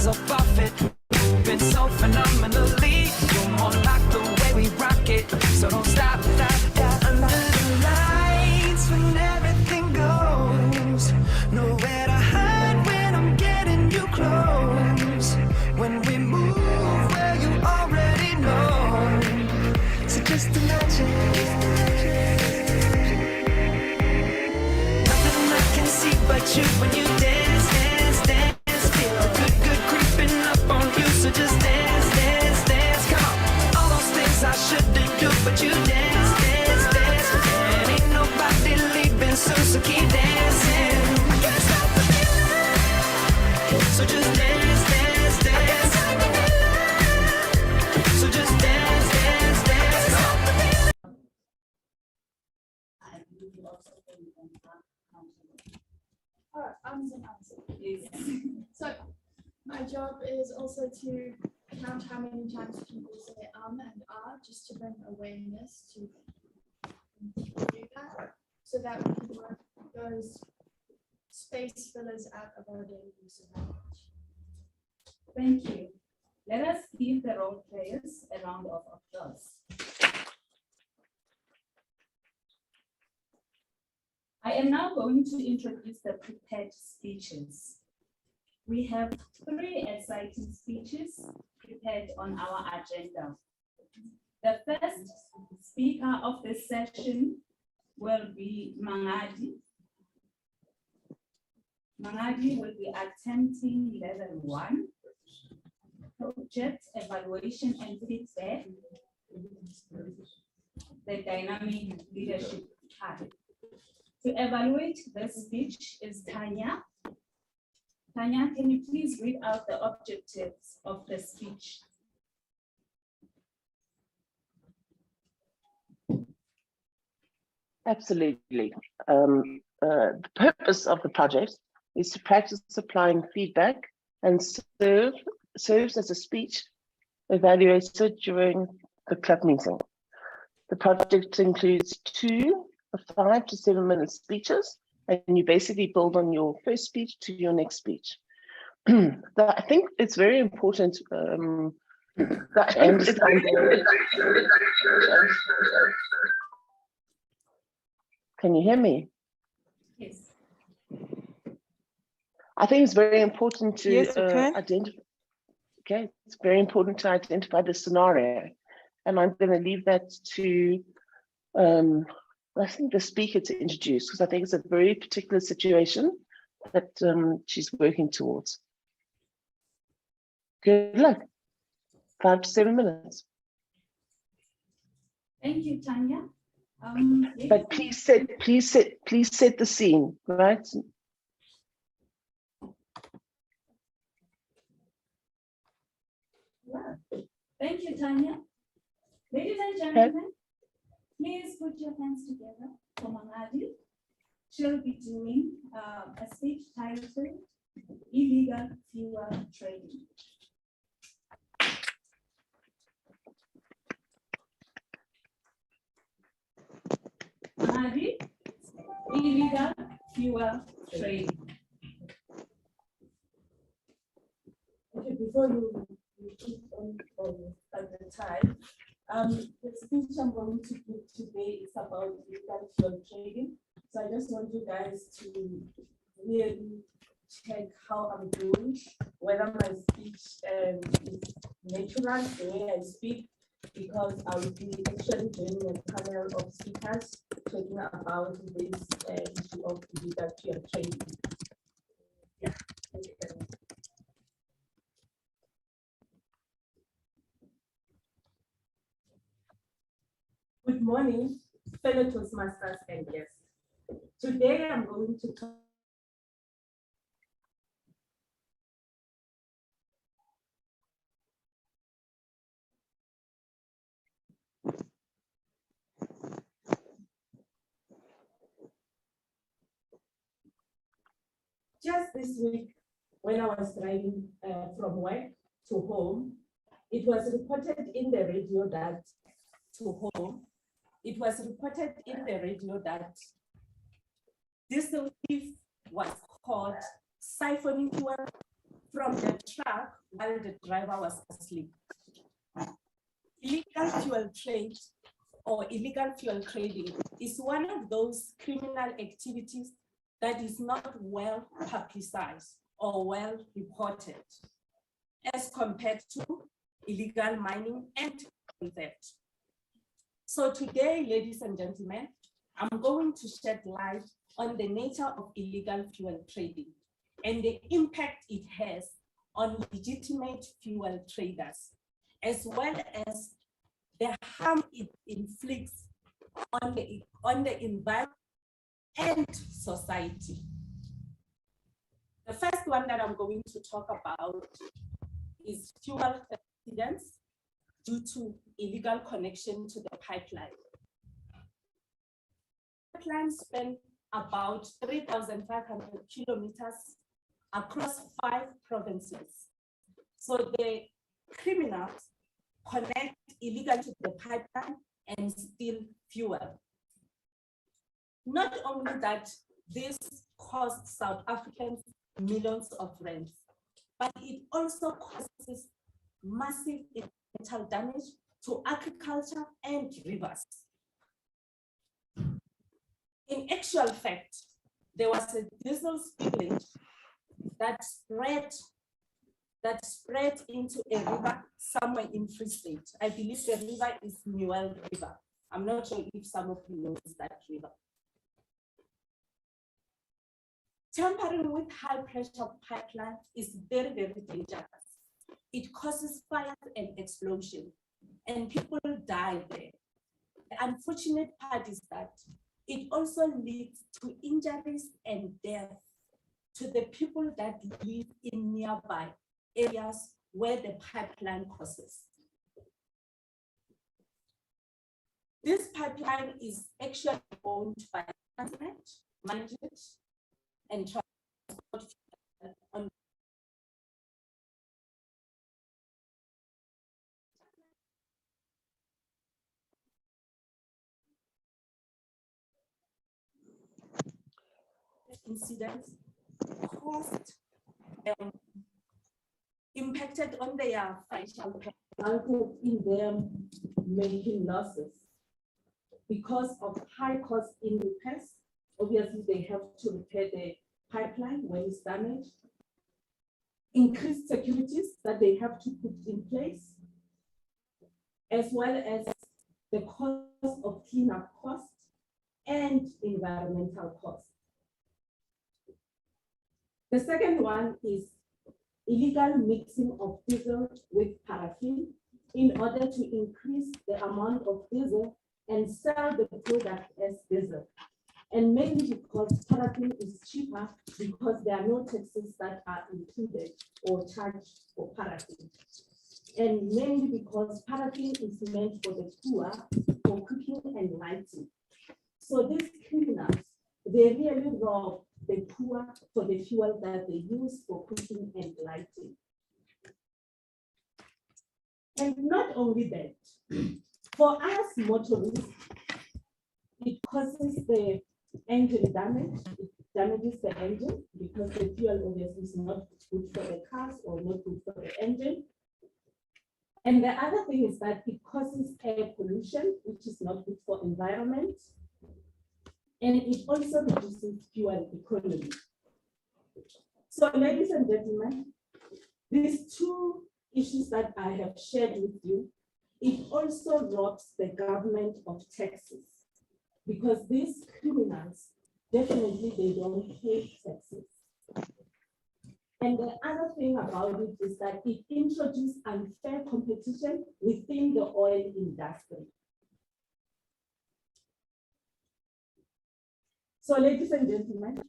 rise up off it. Been so phenomenally. You're more like the way we rock it. So don't stop. Under the lights when everything goes. Nowhere to hide when I'm getting you close. When we move where you already know. So just imagine. Nothing I can see but you when you dance, dance, dance. Feel good creeping up on you. So just dance, dance, dance. Come on. All those things I shouldn't do, but you dance, dance, dance. And ain't nobody leaving soon, so keep dancing. I can't stop the feeling. So just dance, dance, dance. So just dance, dance, dance. So my job is also to count how many times people say and just to bring awareness to do that, so that we can work those space fillers out of our daily use of language. Thank you. Let us give the role players a round of applause. I am now going to introduce the prepared speeches. We have 3 exciting speeches prepared on our agenda. The first speaker of this session will be Mangadi. Mangadi will be attempting level 1, project evaluation and feedback, the dynamic leadership type. To evaluate this speech is Tanya. Tanya, can you please read out the objectives of the speech? Absolutely. The purpose of the project is to practice applying feedback and serves as a speech evaluator during the club meeting. The project includes 2 5 to 7 minute speeches, and you basically build on your first speech to your next speech. I think it's very important that I understand. Can you hear me? Yes. I think it's very important to identify. Okay, it's very important to identify the scenario, and I'm going to leave that to I think the speaker to introduce, because I think it's a very particular situation that she's working towards. Good luck. 5 to 7 minutes. Thank you, Tanya. But please set the scene, right? Wow. Thank you, Tanya. Ladies and gentlemen, please put your hands together for Mangadi. She'll be doing a speech titled Illegal Fuel Trading. Mangadi, illegal fuel trading. Okay, before you keep on at the time, the speech I'm going to give today is about illegal fuel trading. So I just want you guys to really check how I'm doing, whether my speech is natural, the way I speak, because I will be actually joining a panel of speakers talking about this issue of illegal fuel trading. Yeah. Thank you very much. Good morning, fellow Toastmasters and guests. Today I'm going to talk just this week when I was driving from work to home. It was reported in the radio that diesel thief was caught siphoning fuel from the truck while the driver was asleep. Illegal fuel trade or illegal fuel trading is one of those criminal activities that is not well publicized or well reported as compared to illegal mining and theft. So today, ladies and gentlemen, I'm going to shed light on the nature of illegal fuel trading and the impact it has on legitimate fuel traders, as well as the harm it inflicts on the environment and society. The first one that I'm going to talk about is fuel accidents due to illegal connection to the pipeline. Pipeline span about 3,500 kilometers across 5 provinces. So the criminals connect illegally to the pipeline and steal fuel. Not only that, this costs South Africans millions of rands, but it also causes massive environmental damage to agriculture and rivers. In actual fact, there was a diesel spillage that spread into a river somewhere in Free State. I believe the river is Newell River. I'm not sure if some of you know that river. Tampering with high pressure pipeline is very, very dangerous. It causes fires and explosion, and people die there. The unfortunate part is that it also leads to injuries and death to the people that live in nearby areas where the pipeline crosses. This pipeline is actually owned by Transnet, managed and transport on incidents caused impacted on their financial, resulted in them making losses because of high cost in repairs. Obviously, they have to repair the pipeline when it's damaged, increased securities that they have to put in place, as well as the cost of cleanup costs and environmental costs. The second one is illegal mixing of diesel with paraffin in order to increase the amount of diesel and sell the product as diesel. And mainly because paraffin is cheaper because there are no taxes that are included or charged for paraffin. And mainly because paraffin is meant for the poor, for cooking and lighting. So these criminals, they really rob the poor for the fuel that they use for cooking and lighting. And not only that, for us motorists, it causes the engine damage. It damages the engine because the fuel obviously is not good for the cars or not good for the engine. And the other thing is that it causes air pollution, which is not good for environment. And it also reduces fuel economy. So, ladies and gentlemen, these two issues that I have shared with you, it also robs the government of taxes because these criminals, definitely they don't pay taxes. And the other thing about it is that it introduces unfair competition within the oil industry. So, ladies and gentlemen,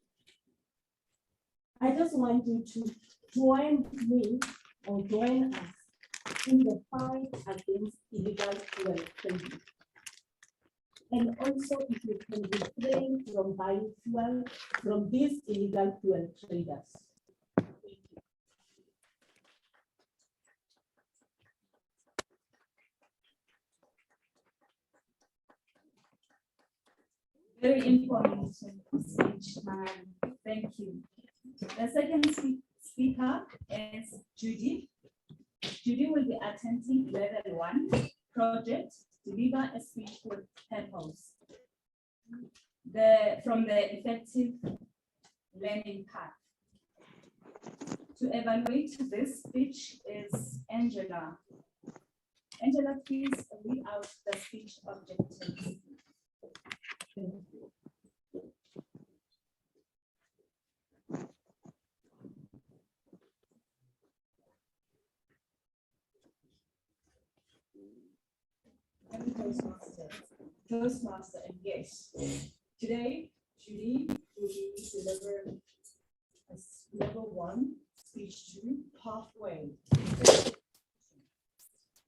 I just want you to join me or join us in the fight against illegal fuel trading. And also, if you can refrain from buying fuel from these illegal fuel traders. Very informative speech, thank you. The second speech speaker is Judy. Judy will be attending level 1 project, deliver a speech with purpose. From the effective learning path. To evaluate this speech is Angela. Angela, please read out the speech objectives. Toastmaster, and yes, today Judy will be delivering a level 1 speech 2 pathway.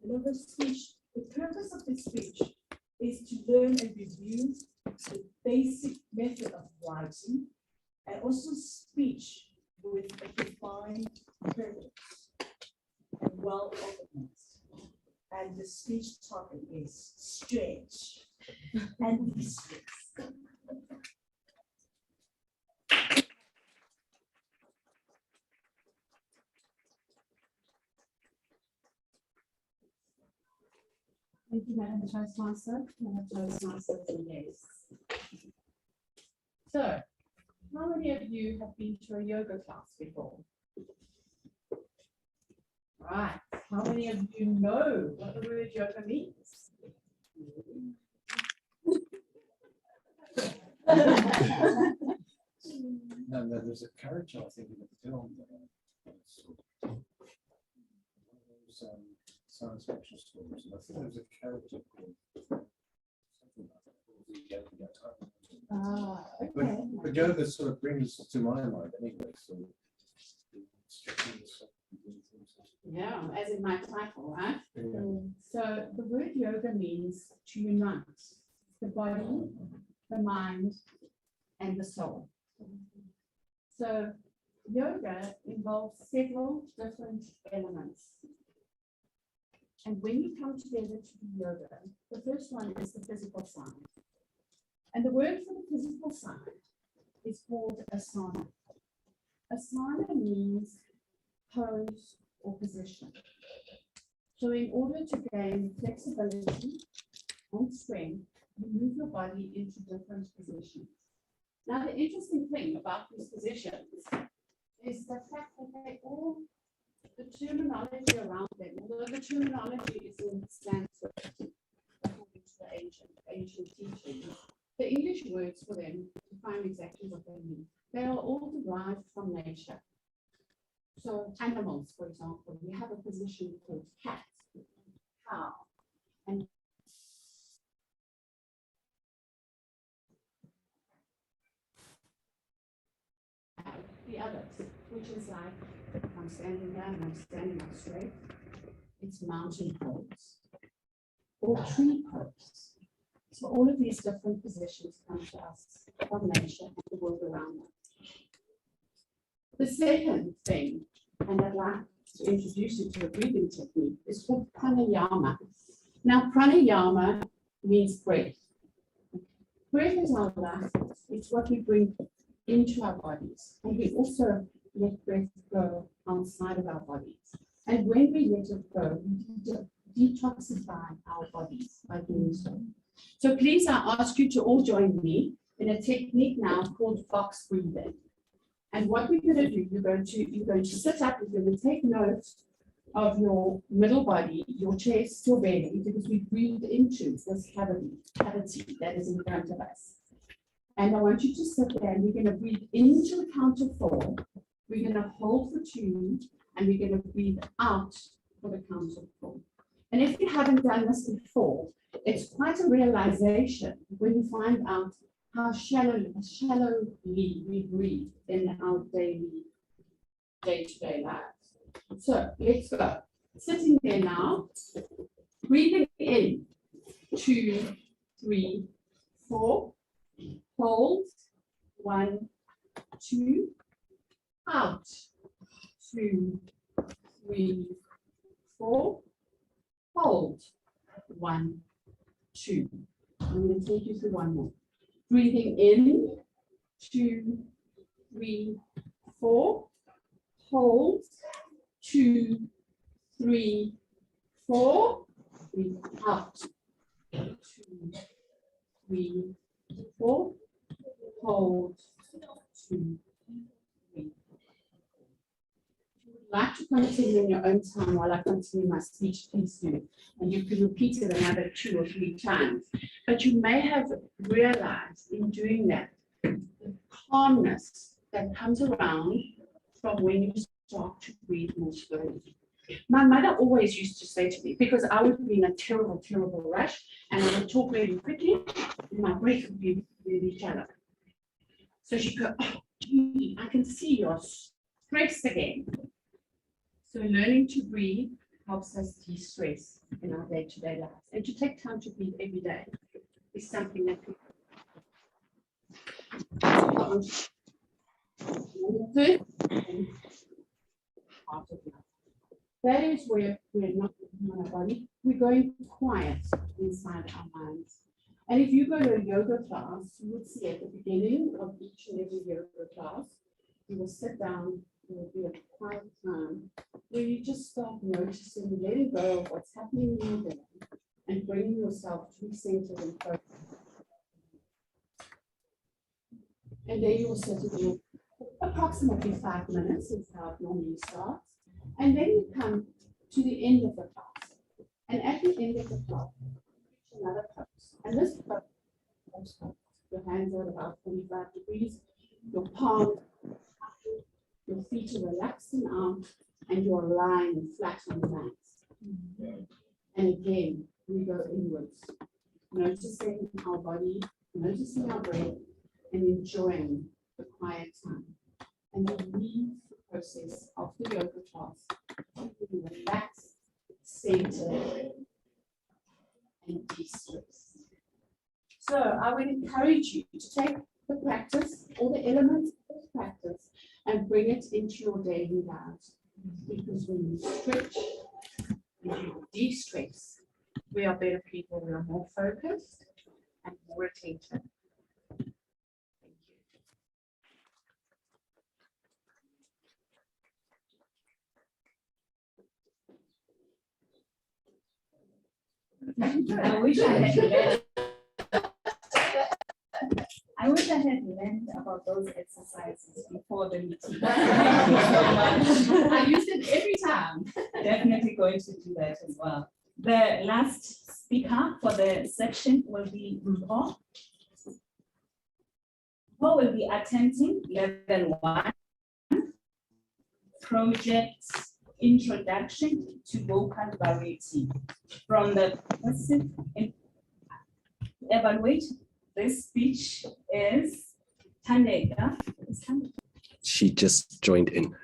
Another speech, the purpose of this speech is to learn and review the basic method of writing and also speech with a defined purpose and well organized. And the speech topic is stretch and distress. Thank you, Madam Toastmaster. Madam Toastmaster, yes. So, how many of you have been to a yoga class before? Right. How many of you know what the word yoga means? No, there's a character, I think, in the film. Science fiction stories, and I think there's a character called something like that. Okay. But yoga sort of brings to my mind anyway. So Yeah, as in my title, right? yeah. So the word yoga means to unite the body, the mind, and the soul. So yoga involves several different elements. And when you come together to do yoga, the first one is the physical side. And the word for the physical side is called asana. Asana means pose or position. So in order to gain flexibility and strength, you move your body into different positions. Now, the interesting thing about these positions is the fact that they all, the terminology around them, although the terminology is in Sanskrit, according to the ancient teachings, the English words for them define exactly what they mean. They are all derived from nature. So animals, for example, we have a position called cat, cow, and the others, which is like, I'm standing down and I'm standing up straight. It's mountain pose or tree pose. So all of these different positions come to us from nature and the world around us. The second thing, and I'd like to introduce you to a breathing technique, is called pranayama. Now, pranayama means breath. Breath is our life. It's what we bring into our bodies. And we also let breath go outside of our bodies. And when we let it go, we detoxify our bodies by doing so. So please, I ask you to all join me in a technique now called box breathing. And what we're going to do, you're going to sit up, you're going to take note of your middle body, your chest, your belly, because we breathe into this cavity that is in front of us. And I want you to sit there and we're going to breathe into the count of 4. We're going to hold for 2 and we're going to breathe out for the count of 4. And if you haven't done this before, it's quite a realization when you find out how shallowly we breathe in our daily day-to-day lives. So let's go. Sitting there now, breathing in, 2, 3, 4, hold, 1, 2, out, 2, 3, 4, hold, 1, 2. I'm going to take you through one more. Breathing in, 2, 3, 4, hold, 2, 3, 4, breathe out, 2, 3, 4, hold, 2, 3. Like to continue in your own time while I continue my speech, please do. And you can repeat it another 2 or 3 times. But you may have realized in doing that, the calmness that comes around from when you start to breathe more slowly. My mother always used to say to me, because I would be in a terrible, terrible rush, and I would talk really quickly, and my breath would be really shallow. So she'd go, oh, gee, I can see you're stressed again. So learning to breathe helps us de-stress in our day-to-day lives. And to take time to breathe every day is something that we that is where we're not in our body, we're going quiet inside our minds. And if you go to a yoga class, you would see at the beginning of each and every yoga class, you will sit down, there will be a quiet time where you just start noticing, letting go of what's happening in your day and bringing yourself centered and focused. And then you will sit for approximately 5 minutes, is how it normally starts. And then you come to the end of the class. And at the end of the class, reach another pose. And this pose, your hands are about 45 degrees, your palms, your feet are relaxed and out, and you're lying flat on the mat. And again, we go inwards, noticing our body, noticing our breath, and enjoying the quiet time. And you leave the process of the yoga class, feeling relaxed, centered, and de-stressed. So I would encourage you to take the practice, all the elements of the practice, and bring it into your daily lives. Because when you stretch and you de-stress, we are better people, we are more focused and more attentive. I wish I had learned. I wish I had learned about those exercises before the meeting. Thank you so much. I use it every time. Definitely going to do that as well. The last speaker for the section will be Mpho. Mpho will be attempting level 1, project introduction to vocal variety. From the passive evaluate this speech is Thandeka. She just joined in.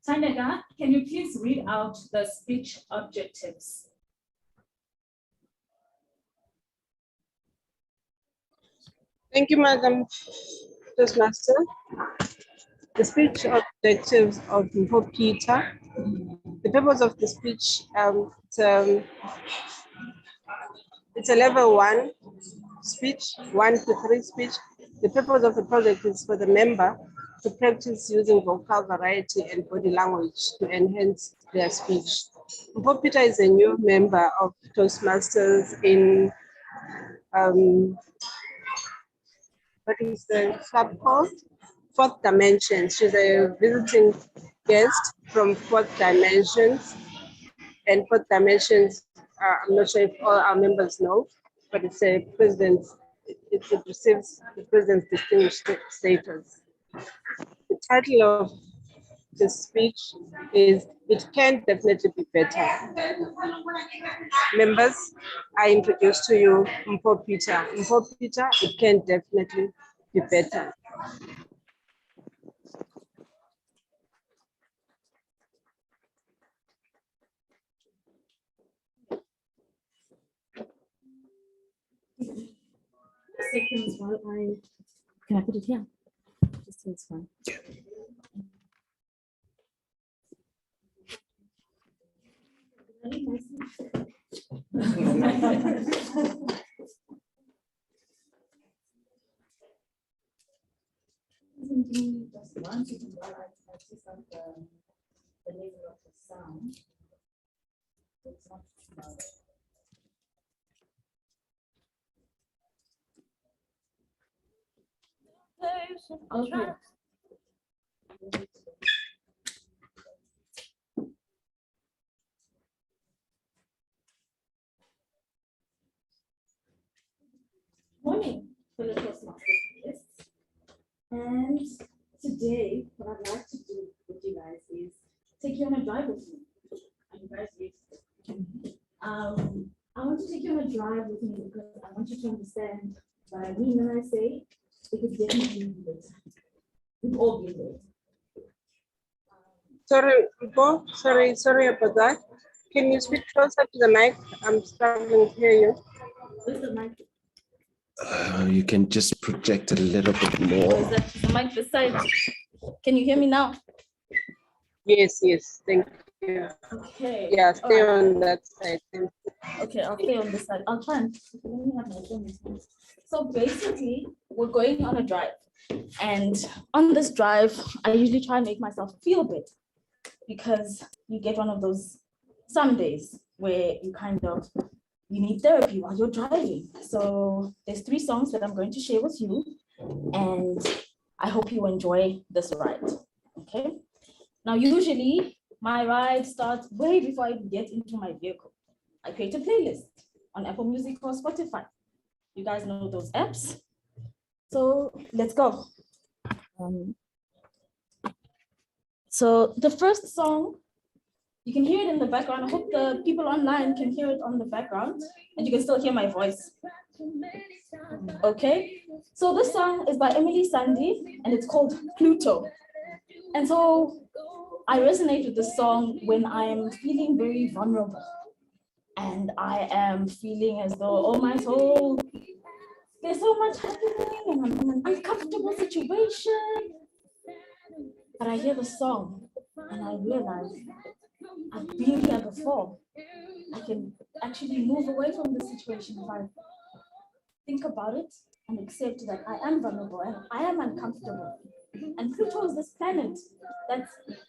Thandeka, can you please read out the speech objectives? Thank you, Madam Toastmaster. The speech objectives of Mpho Peter. The purpose of the speech, it's a level 1 speech, 1 to 3 speech. The purpose of the project is for the member to practice using vocal variety and body language to enhance their speech. Mpho Peter is a new member of Toastmasters in what is the club called? 4th Dimension. She's a visiting guest from 4th Dimensions. And 4th Dimensions, I'm not sure if all our members know, but it's a president's, it receives the president's distinguished status. The title of the speech is "It Can Definitely Be Better." Members, I introduce to you Mpho Peter. Mpho Peter, it can definitely be better. Seconds while can I put it here? Just so it's fine. Yeah. 1 to 2 while I see some the level of the sound. It's not too loud. Okay. Morning, fellow Toastmasters. And today, what I'd like to do with you guys is take you on a drive with me. Are you guys ready? I want to take you on a drive with me because I want you to understand what I mean when I say it could definitely be better. We've all been there. Sorry, Bo, sorry about that. Can you speak closer to the mic? I'm struggling to hear you. Where's the mic? You can just project a little bit more. Is that the mic beside? Can you hear me now? Yes, thank you. Okay. Yeah, stay All right. on that side. Thank you. Okay, I'll stay on this side. I'll try and let me have my phone. So basically, we're going on a drive. And on this drive, I usually try and make myself feel better because you get one of those some days where you need therapy while you're driving. So there's 3 songs that I'm going to share with you, and I hope you enjoy this ride. Okay. Now, usually my ride starts way before I even get into my vehicle. I create a playlist on Apple Music or Spotify. You guys know those apps. So let's go. So the first song, you can hear it in the background. I hope the people online can hear it on the background and you can still hear my voice. Okay, so this song is by Emily Sandé and it's called Pluto. And so I resonate with this song when I am feeling very vulnerable and I am feeling as though, oh my soul, there's so much happening and I'm in an uncomfortable situation. But I hear the song and I realize I've been here before. I can actually move away from the situation if I think about it and accept that I am vulnerable and I am uncomfortable. And Pluto is this planet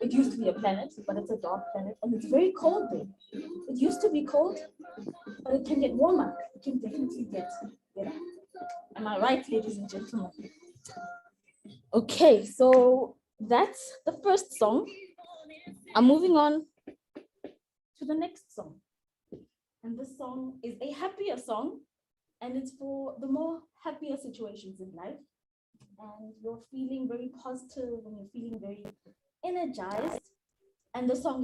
it used to be a planet, but it's a dark planet and it's very cold there. It used to be cold, but it can get warmer. It can definitely get better. Am I right, ladies and gentlemen? Okay, so that's the first song. I'm moving on to the next song. And this song is a happier song, and it's for the more happier situations in life. And you're feeling very positive and you're feeling very energized. And the song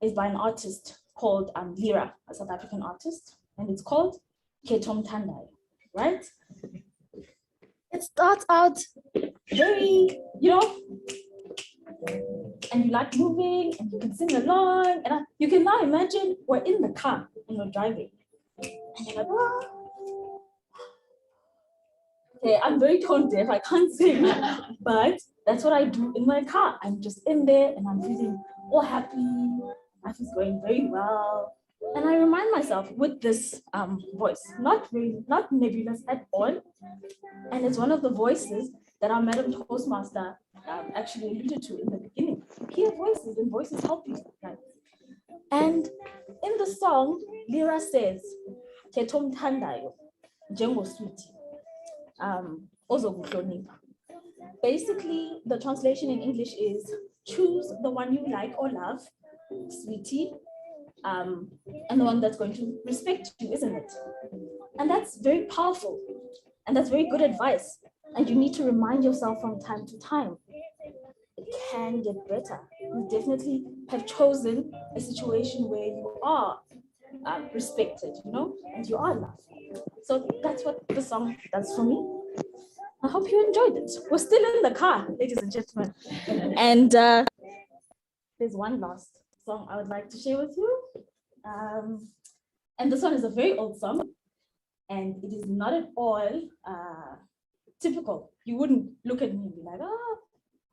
is by an artist called Lira, a South African artist, and it's called Ketomthandai, right? It starts out very, and you like moving and you can sing along. And you can now imagine we're in the car and we're driving. And you're like, oh. Okay, I'm very tone deaf, I can't sing, but that's what I do in my car. I'm just in there and I'm feeling all happy. Life is going very well. And I remind myself with this voice, not nebulous at all. And it's one of the voices that our Madam Toastmaster actually alluded to in the beginning. Hear voices and voices help you. Right? And in the song, Lira says, Ketomthandayo, Njengo sweetie. Basically, the translation in English is choose the one you like or love, sweetie, and the one that's going to respect you, isn't it? And that's very powerful, and that's very good advice. And you need to remind yourself from time to time. It can get better. You definitely have chosen a situation where you are respected, and you are loved. So that's what the song does for me. I hope you enjoyed it. We're still in the car, ladies and gentlemen. And there's one last song I would like to share with you. And this one is a very old song. And it is not at all typical. You wouldn't look at me and be like, oh,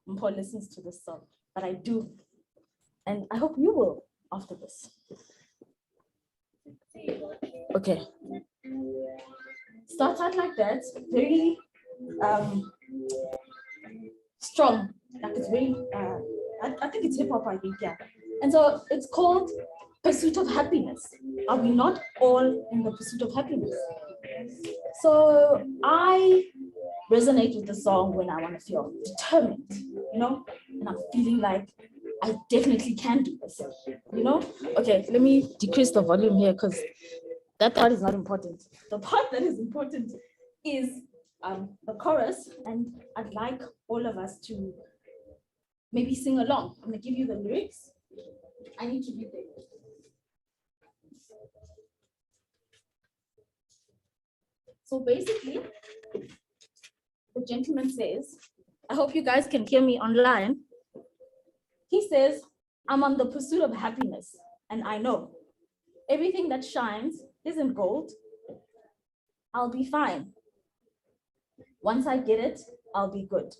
Mpho listens to this song. But I do. And I hope you will after this. Okay. Starts out like that, very strong. Like it's very, I think it's hip hop, I think, yeah. And so it's called Pursuit of Happiness. Are we not all in the pursuit of happiness? So I resonate with the song when I want to feel determined, you know, and I'm feeling like I definitely can do this, you know? Okay, let me decrease the volume here because that part is not important. The part that is important is the chorus, and I'd like all of us to maybe sing along. I'm gonna give you the lyrics. I need to read them. So basically, the gentleman says, I hope you guys can hear me online. He says, I'm on the pursuit of happiness, and I know everything that shines isn't gold. I'll be fine. Once I get it, I'll be good.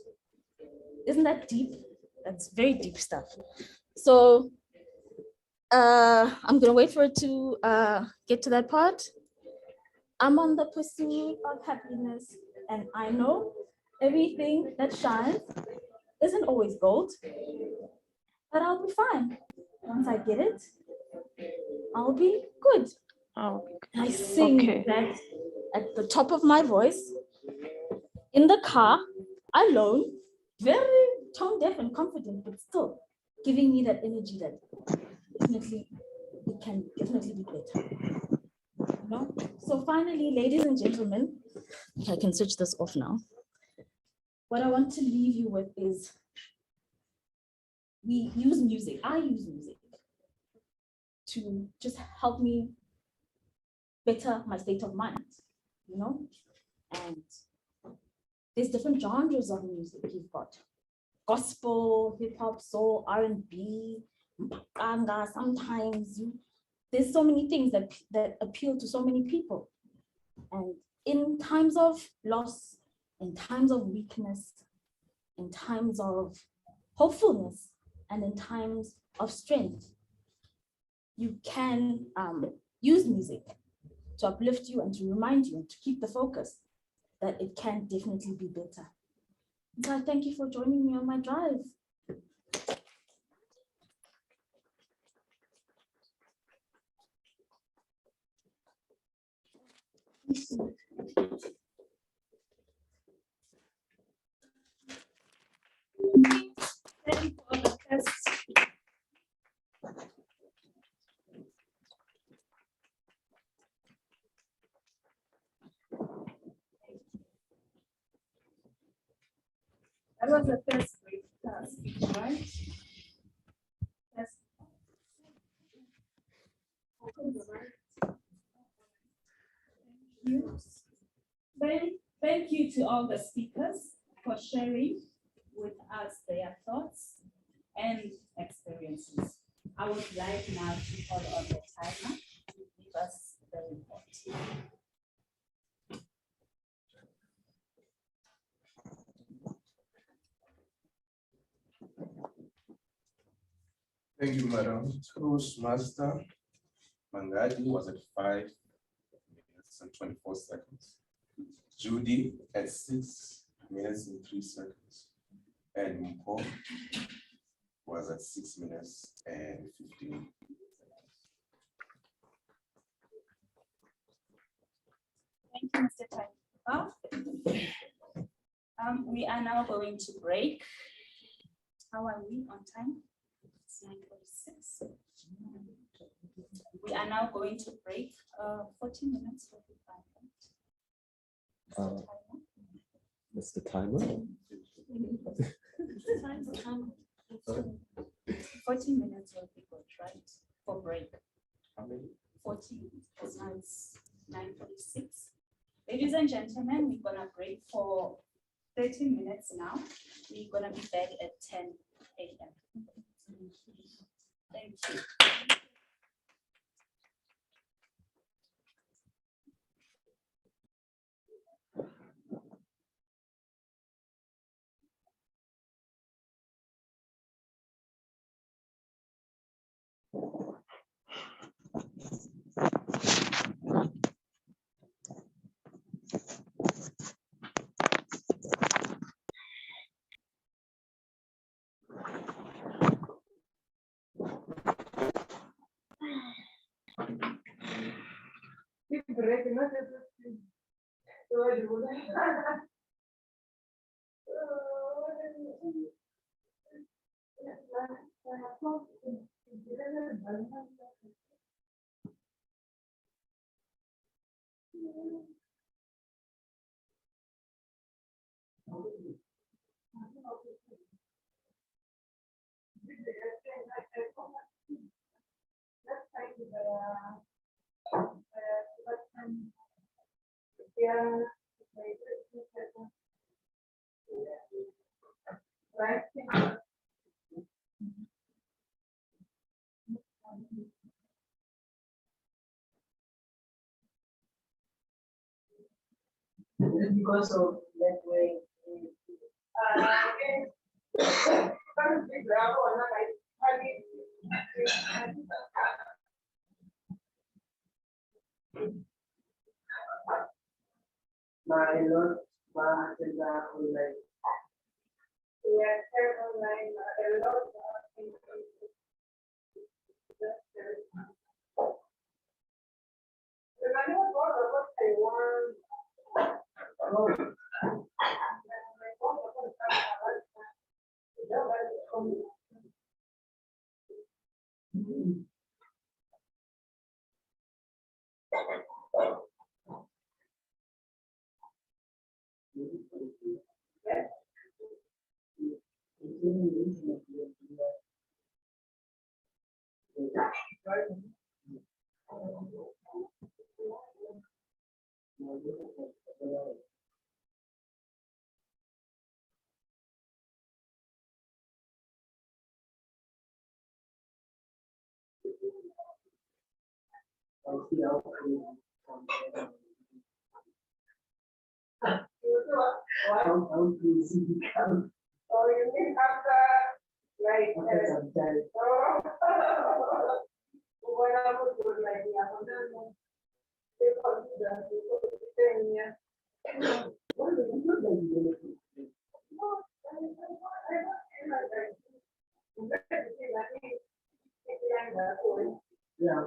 Isn't that deep? That's very deep stuff. So I'm gonna wait for it to get to that part. I'm on the pursuit of happiness, and I know everything that shines isn't always gold, but I'll be fine. Once I get it, I'll be good. Oh, I sing okay. that at the top of my voice, in the car, alone, very tone deaf and confident, but still giving me that energy that definitely it can definitely be better. You know? So finally, ladies and gentlemen, I can switch this off now. What I want to leave you with is we use music. I use music to just help me better my state of mind, you know? And there's different genres of music. You've got gospel, hip hop, soul, R&B, sometimes there's so many things that appeal to so many people. And in times of loss, in times of weakness, in times of hopefulness, and in times of strength, you can use music to uplift you and to remind you and to keep the focus that it can definitely be better. So I thank you for joining me on my drive. Thank you for the test. That was the first great speech, right? Yes. Thank you to all the speakers for sharing with us their thoughts and experiences. I would like now to call on the timer to give us the report. Thank you, Madam. Toastmaster Mangadi was at 5 minutes and 24 seconds. Judy at 6 minutes and 3 seconds. And Mko was at 6 minutes and 15 Thank you, Mr. Taifa. We are now going to break. How are we on time? It's 9:46. We are now going to break 40 minutes, 45 minutes. What's the timer? 40 minutes will be good, right? For break. How many? 40, because now it's 9:46. Ladies and gentlemen, we're gonna break for 30 minutes now. We're gonna be back at 10 a.m. Thank you. Because of that way. My Lord, my like. Oh, you mean after, like, what I would do, like, yeah.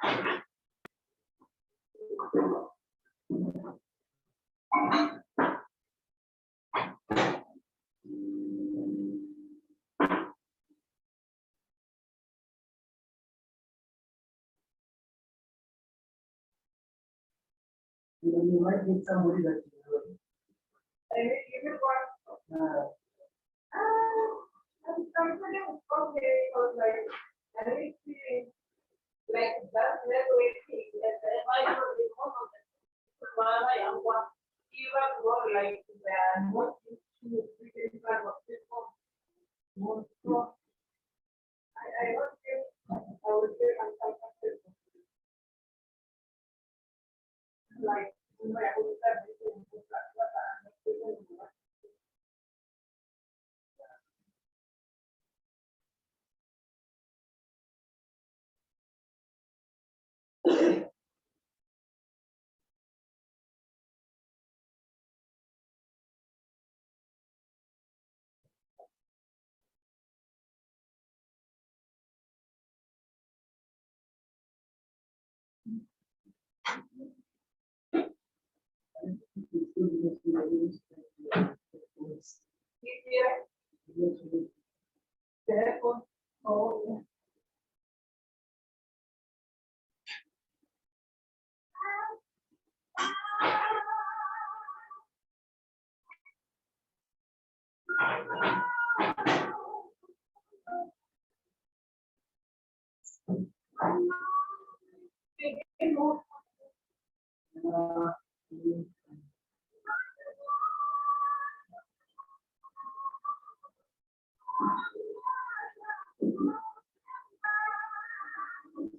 And then you might get somebody that you know. And if you want, I'm confident, okay, because like, I need to, like, that's never waiting, and if I know the most of the while I am one, even more like, what you in front of people. More so, I don't think, I would say I'm comfortable. Like, you know, I would have everything, what I'm doing.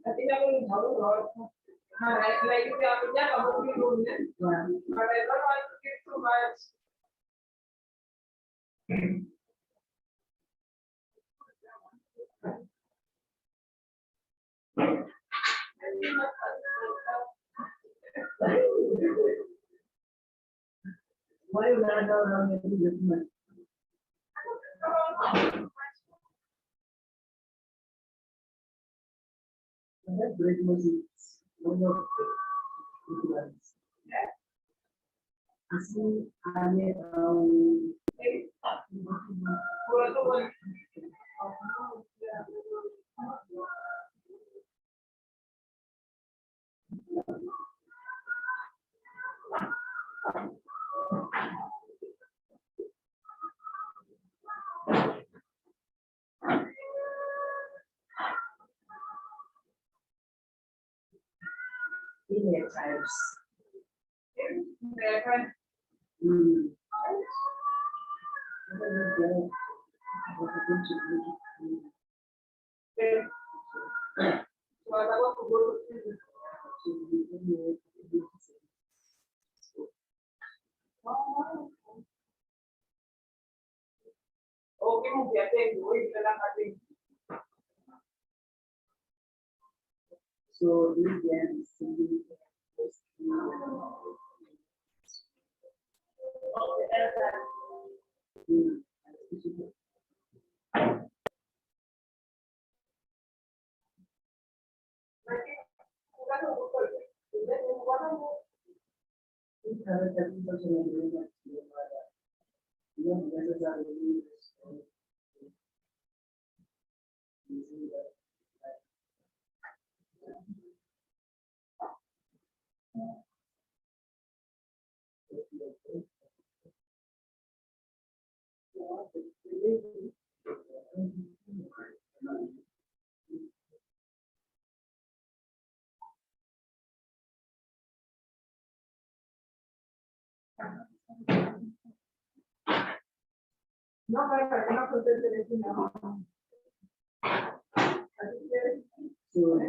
I think I'm going to tell you what. Like if you are in that, probably don't know. But I don't want to give too much. Why you not around the different? That's great music. One of the ones. I see, I mean, email types. So you can see. No, I cannot protect anything now. So,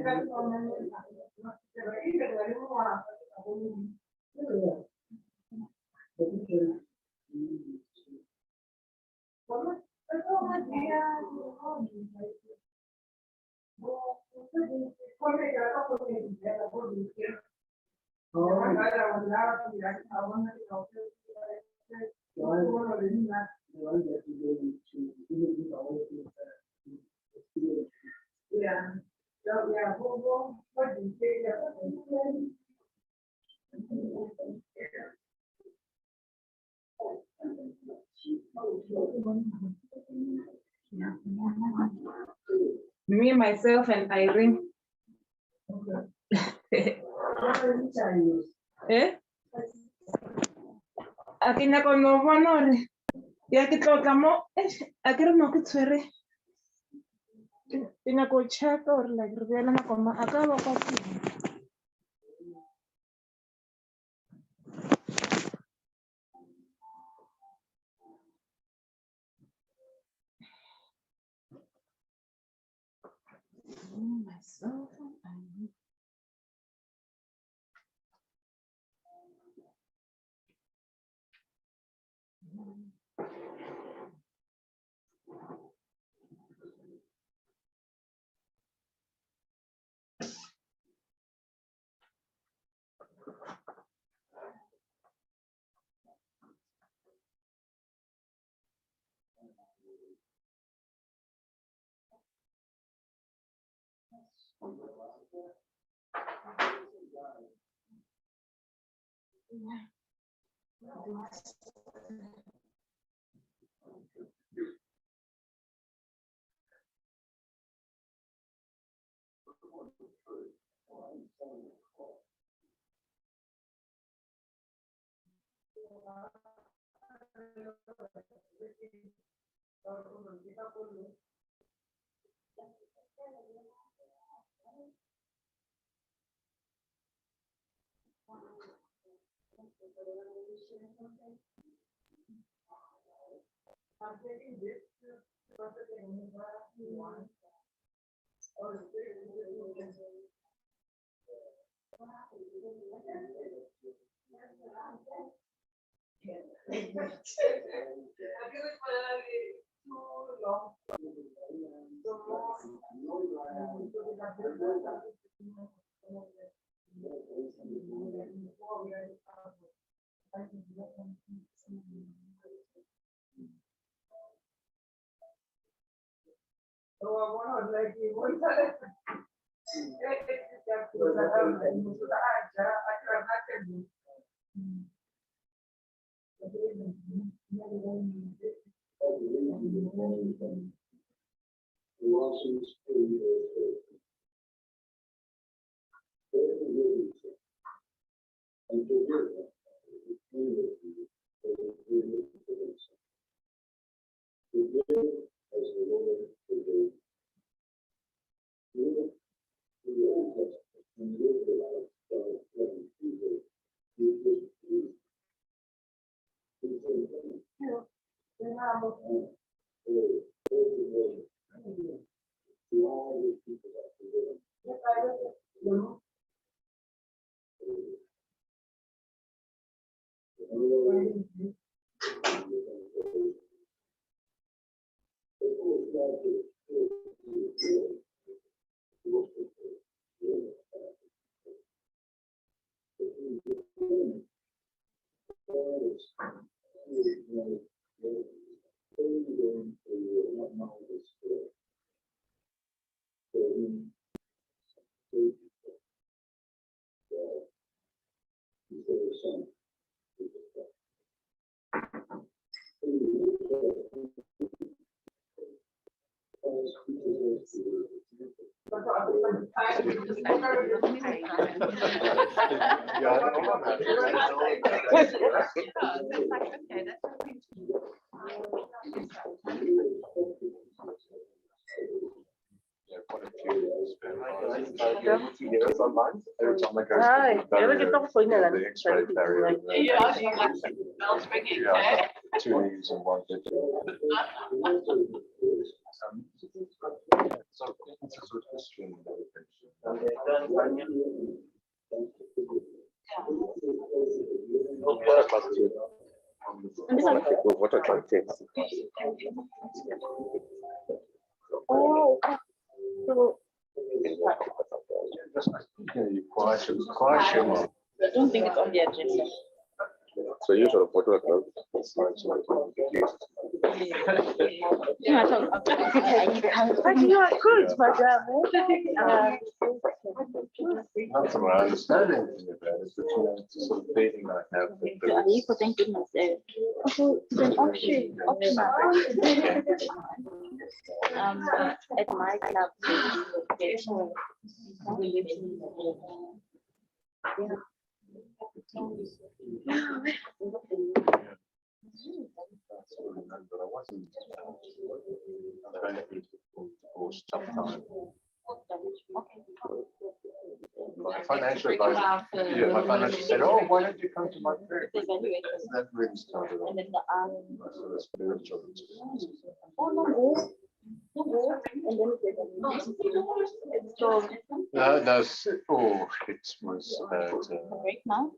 yeah. Me, myself, and Irene. Eh? Aquí na kono bona re ya ke tlotla mo a ke re mo ke tshwere ke na go check or like re bela na koma a ka ba kwa teng. Myself and Irene. Hi, ja, ik heb nog een vriendin aan het Yeah, two knees and one hip. So it's a sort of string meditation. What I can take. Oh, so You quiet your mind. I don't think it's on the agenda. So you sort of what I But you are good, madam. Not from what I understand anything about it, but you know, it's a sort of feeling I have. Thank goodness. At my club, But I wasn't trying to force tough time. My financial advisor, yeah, my financial said, "Oh, why don't you come to my prayer?" That really started off. So that's spiritual. No, oh, it was about. right now.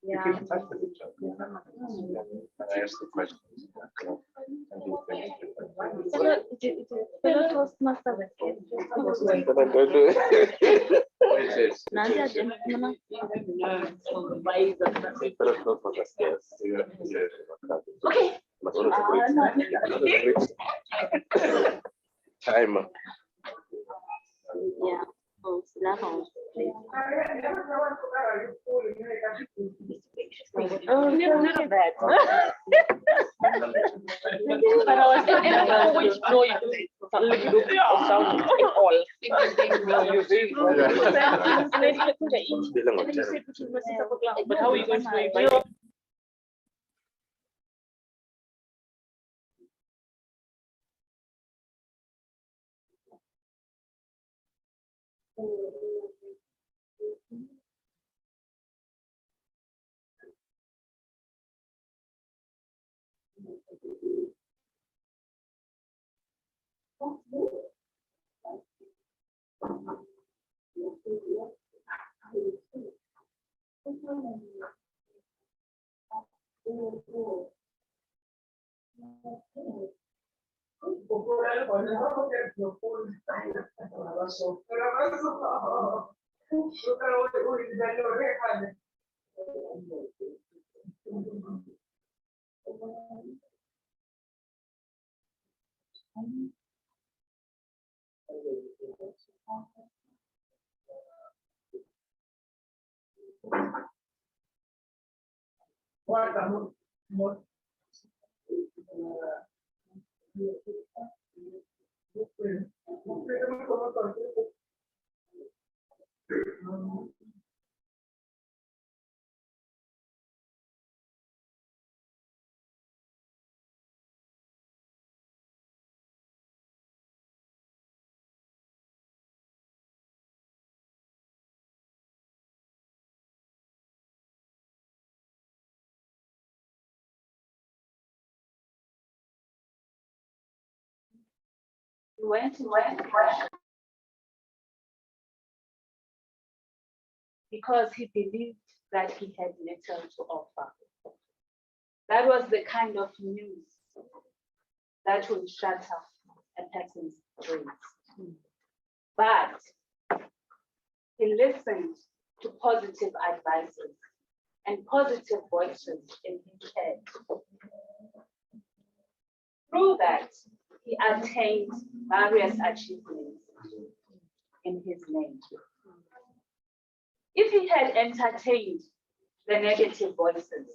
You keep in touch with each other. And I asked the questions. And do things It is. Time. Yeah. Oh, Look at that. but I was thinking about which no, you do sound all. But how are you going to invite? Went because he believed that he had little to offer. That was the kind of news that would shatter a person's brains. But he listened to positive advices and positive voices in his head. Through that, he attained various achievements in his name. If he had entertained the negative voices,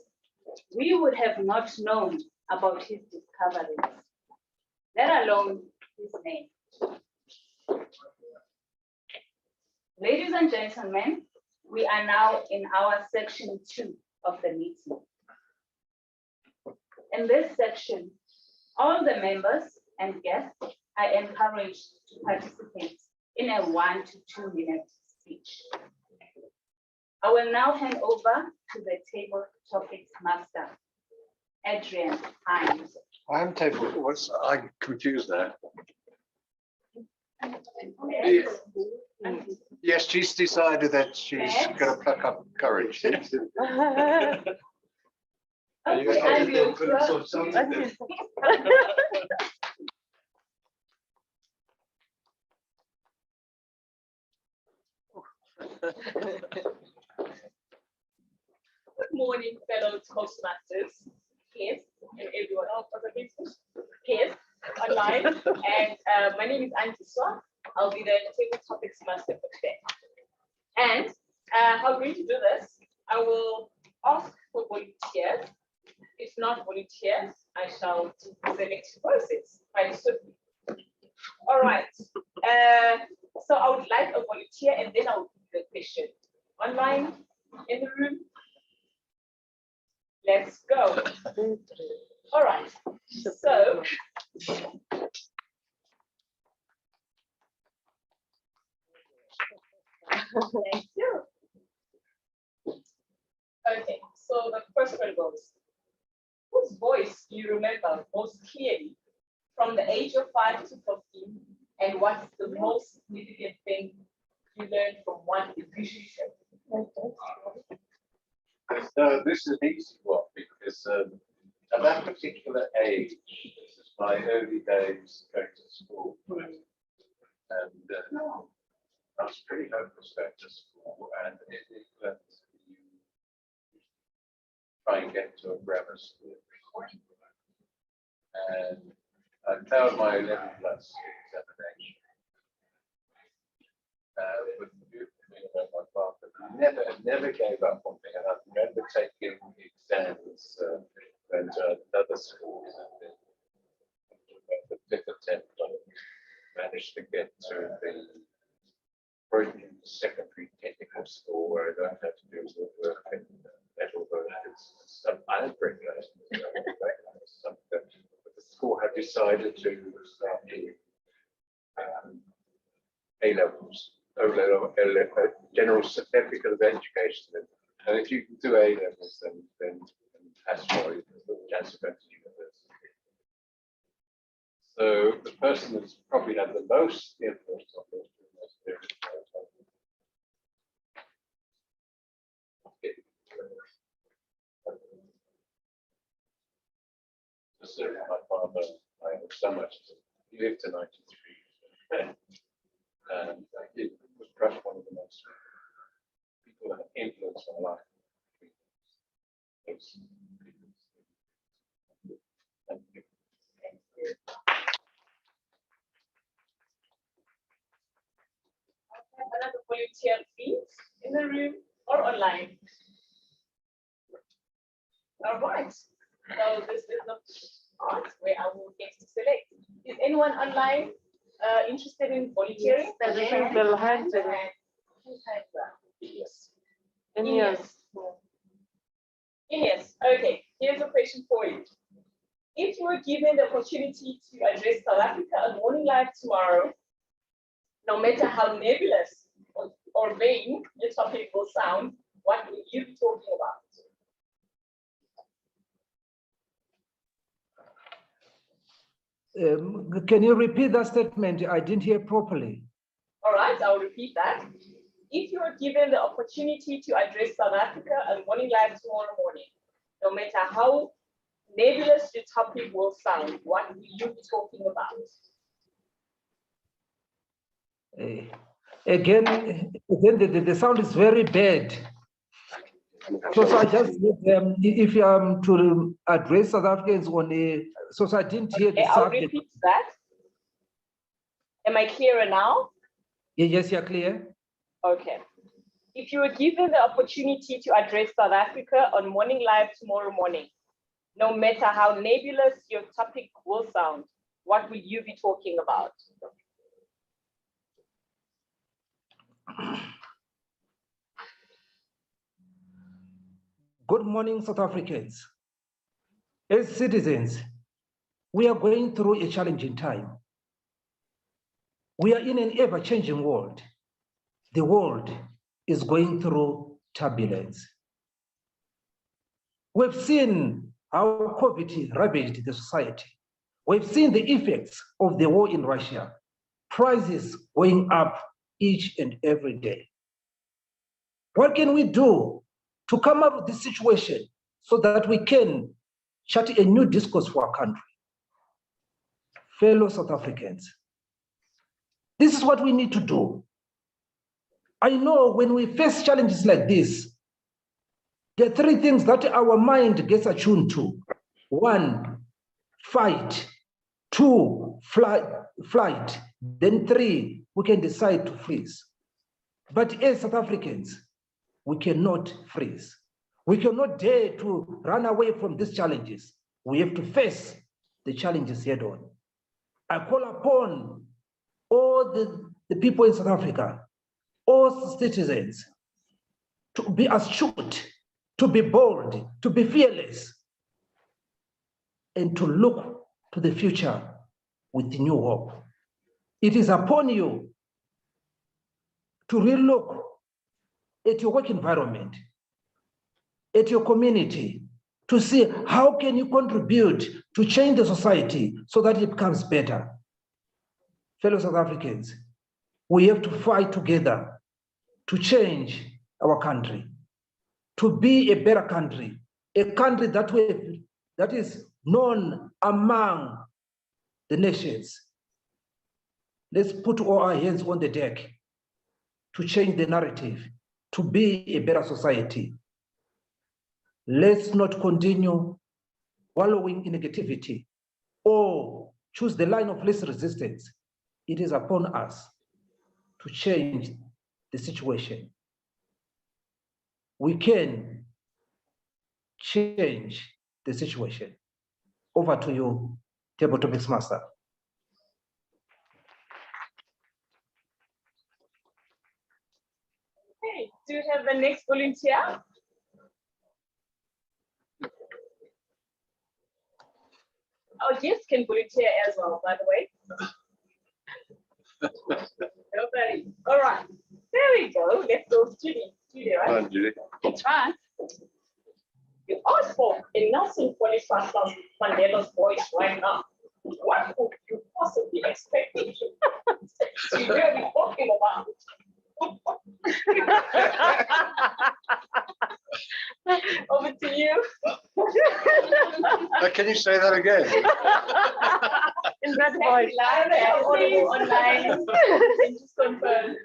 we would have not known about his discoveries, let alone his name. Ladies and gentlemen, we are now in our section 2 of the meeting. In this section, all the members and guests are encouraged to participate in a 1 to 2 minute speech. I will now hand over to the table topics master, Adrian Hines. I'm confused there. Yes, she's decided that she's going to pluck up courage. Good Toastmasters, yes, and everyone else participating, yes, online. And my name is Auntie Swan. I'll be the table topics master for today. And how I'm going to do this, I will ask for volunteers. If not volunteers, I shall select persons quite swiftly. All right. So I would like a volunteer, and then I will do the question. Online, in the room. Let's go. All right. So. Thank you. Okay, so the first one goes. Whose voice do you remember most clearly from the age of 5 to 15? And what's the most significant thing you learned from one musician? So this is an easy one because at that particular age, this is my early days going to school. And I was pretty hopeless going to school, and it meant you try and get to a grammar school. And I failed my 11th class examination. With the beautiful thing about my father, never gave up on me. And I remember taking exams went to other schools, and the 5th attempt I managed to get to the Brighton Secondary Technical School, where I don't have to do work in metal versions. I don't bring that. But the school had decided to start doing A-levels, O-level, general certificate of education. And if you can do A-levels, then that's why there's a chance of going to university. So the person that's probably had the most influence on this my father, I have so much. He lived to 93, and he was perhaps one of the most people that influenced my life. Thank you. Another volunteer, please, in the room or online. All right. So this is the part where I will get to select. Is anyone online interested in volunteering? Yes. Yes. Okay. Here's a question for you. If you were given the opportunity to address South Africa on Morning Live tomorrow, no matter how nebulous or vague the topic will sound, what will you be talking about? Can you repeat that statement? I didn't hear properly. All right, I'll repeat that. If you were given the opportunity to address South Africa on Morning Live tomorrow morning, no matter how nebulous the topic will sound, what will you be talking about? Again, the sound is very bad. So I just, if you am to address South Africans on a, so I didn't hear the I'll subject. repeat that. Am I clearer now? Yes, you're clear. Okay. If you were given the opportunity to address South Africa on Morning Live tomorrow morning, no matter how nebulous your topic will sound, what will you be talking about? Good morning, South Africans. As citizens, we are going through a challenging time. We are in an ever-changing world. The world is going through turbulence. We've seen how COVID ravaged the society. We've seen the effects of the war in Russia, prices going up each and every day. What can we do to come out of this situation so that we can chart a new discourse for our country? Fellow South Africans, this is what we need to do. I know when we face challenges like this, There are three things that our mind gets attuned to. One, fight. Two, flight. Then three, we can decide to freeze. But as South Africans, we cannot freeze. We cannot dare to run away from these challenges. We have to face the challenges head on. I call upon all the people in South Africa, all citizens, to be astute, to be bold, to be fearless, and to look to the future with new hope. It is upon you to relook at your work environment, at your community, to see how can you contribute to change the society so that it becomes better. Fellow South Africans, we have to fight together to change our country, to be a better country, a country that is known among the nations. Let's put all our hands on the deck to change the narrative, to be a better society. Let's not continue wallowing in negativity or choose the line of least resistance. It is upon us to change the situation. We can change the situation. Over to you, Table Topics Master. Okay, do you have the next volunteer? Our guests can volunteer as well, by the way. Nobody. All right, there we go. Let's go, Judy. Judy, right? Come on, Judy. That's right. You asked for in Nelson Mandela's voice right now. What could you possibly expect to hear me talking about? Over to you. Can you say that again? In that voice. Audible online. Just confirm.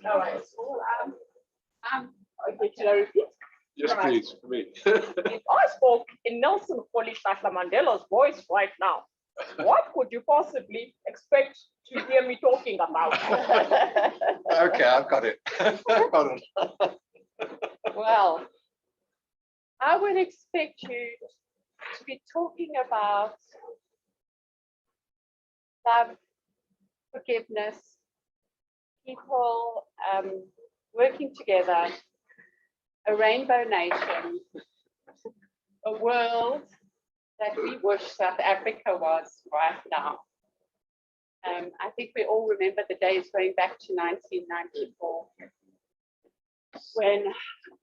All right. Okay, can I repeat? Yes, All right. please, for me. If I spoke in Nelson Mandela's voice right now, what could you possibly expect to hear me talking about? Okay, I've got it. Hold on. Well, I would expect you to be talking about love, forgiveness, people working together, a rainbow nation, a world that we wish South Africa was right now. I think we all remember the days going back to 1994, when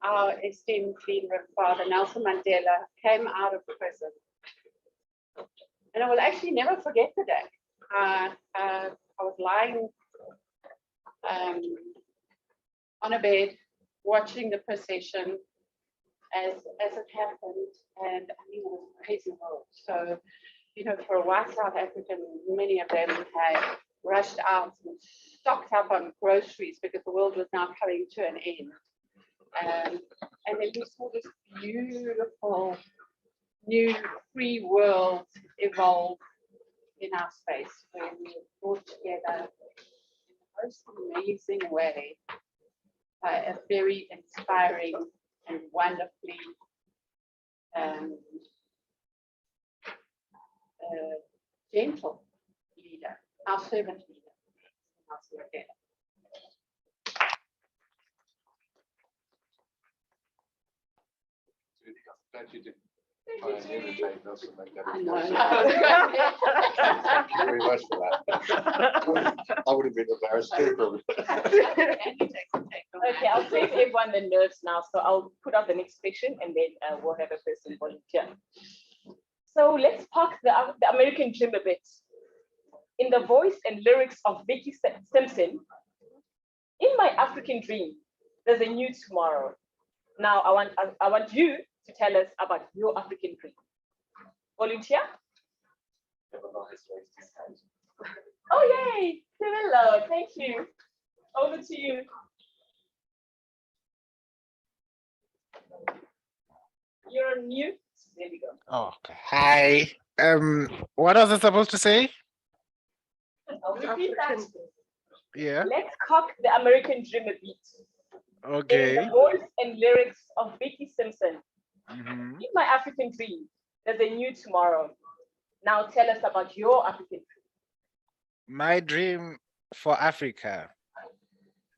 our esteemed leader and father, Nelson Mandela, came out of prison. And I will actually never forget the day. I was lying on a bed, watching the procession as it happened, and I mean, it was a crazy world. So, you know, for a white South African, many of them had rushed out and stocked up on groceries because the world was now coming to an end. And then we saw this beautiful new free world evolve in our space, where we were brought together in the most amazing way by a very inspiring and wonderfully gentle leader, our servant leader, Nelson Mandela. Glad you did. I imitate Nelson Mandela. I know. Thank you very much for that. I would have been embarrassed too, probably. Okay, I'll save everyone the nerves now. So I'll put out the next question and then we'll have a person volunteer. So let's park the American dream a bit. In the voice and lyrics of Vicky Simpson, in my African dream, there's a new tomorrow. Now I want you to tell us about your African dream. Volunteer? Oh, yay! Hello, thank you. Over to you. You're on mute. There we go. Oh, okay. Hi. What was I supposed to say? I'll repeat that. Yeah. Let's cock the American dream a bit. In Okay. the voice and lyrics of Vicky Simpson. Mhm. In my African dream, there's a new tomorrow. Now tell us about your African dream. My dream for Africa.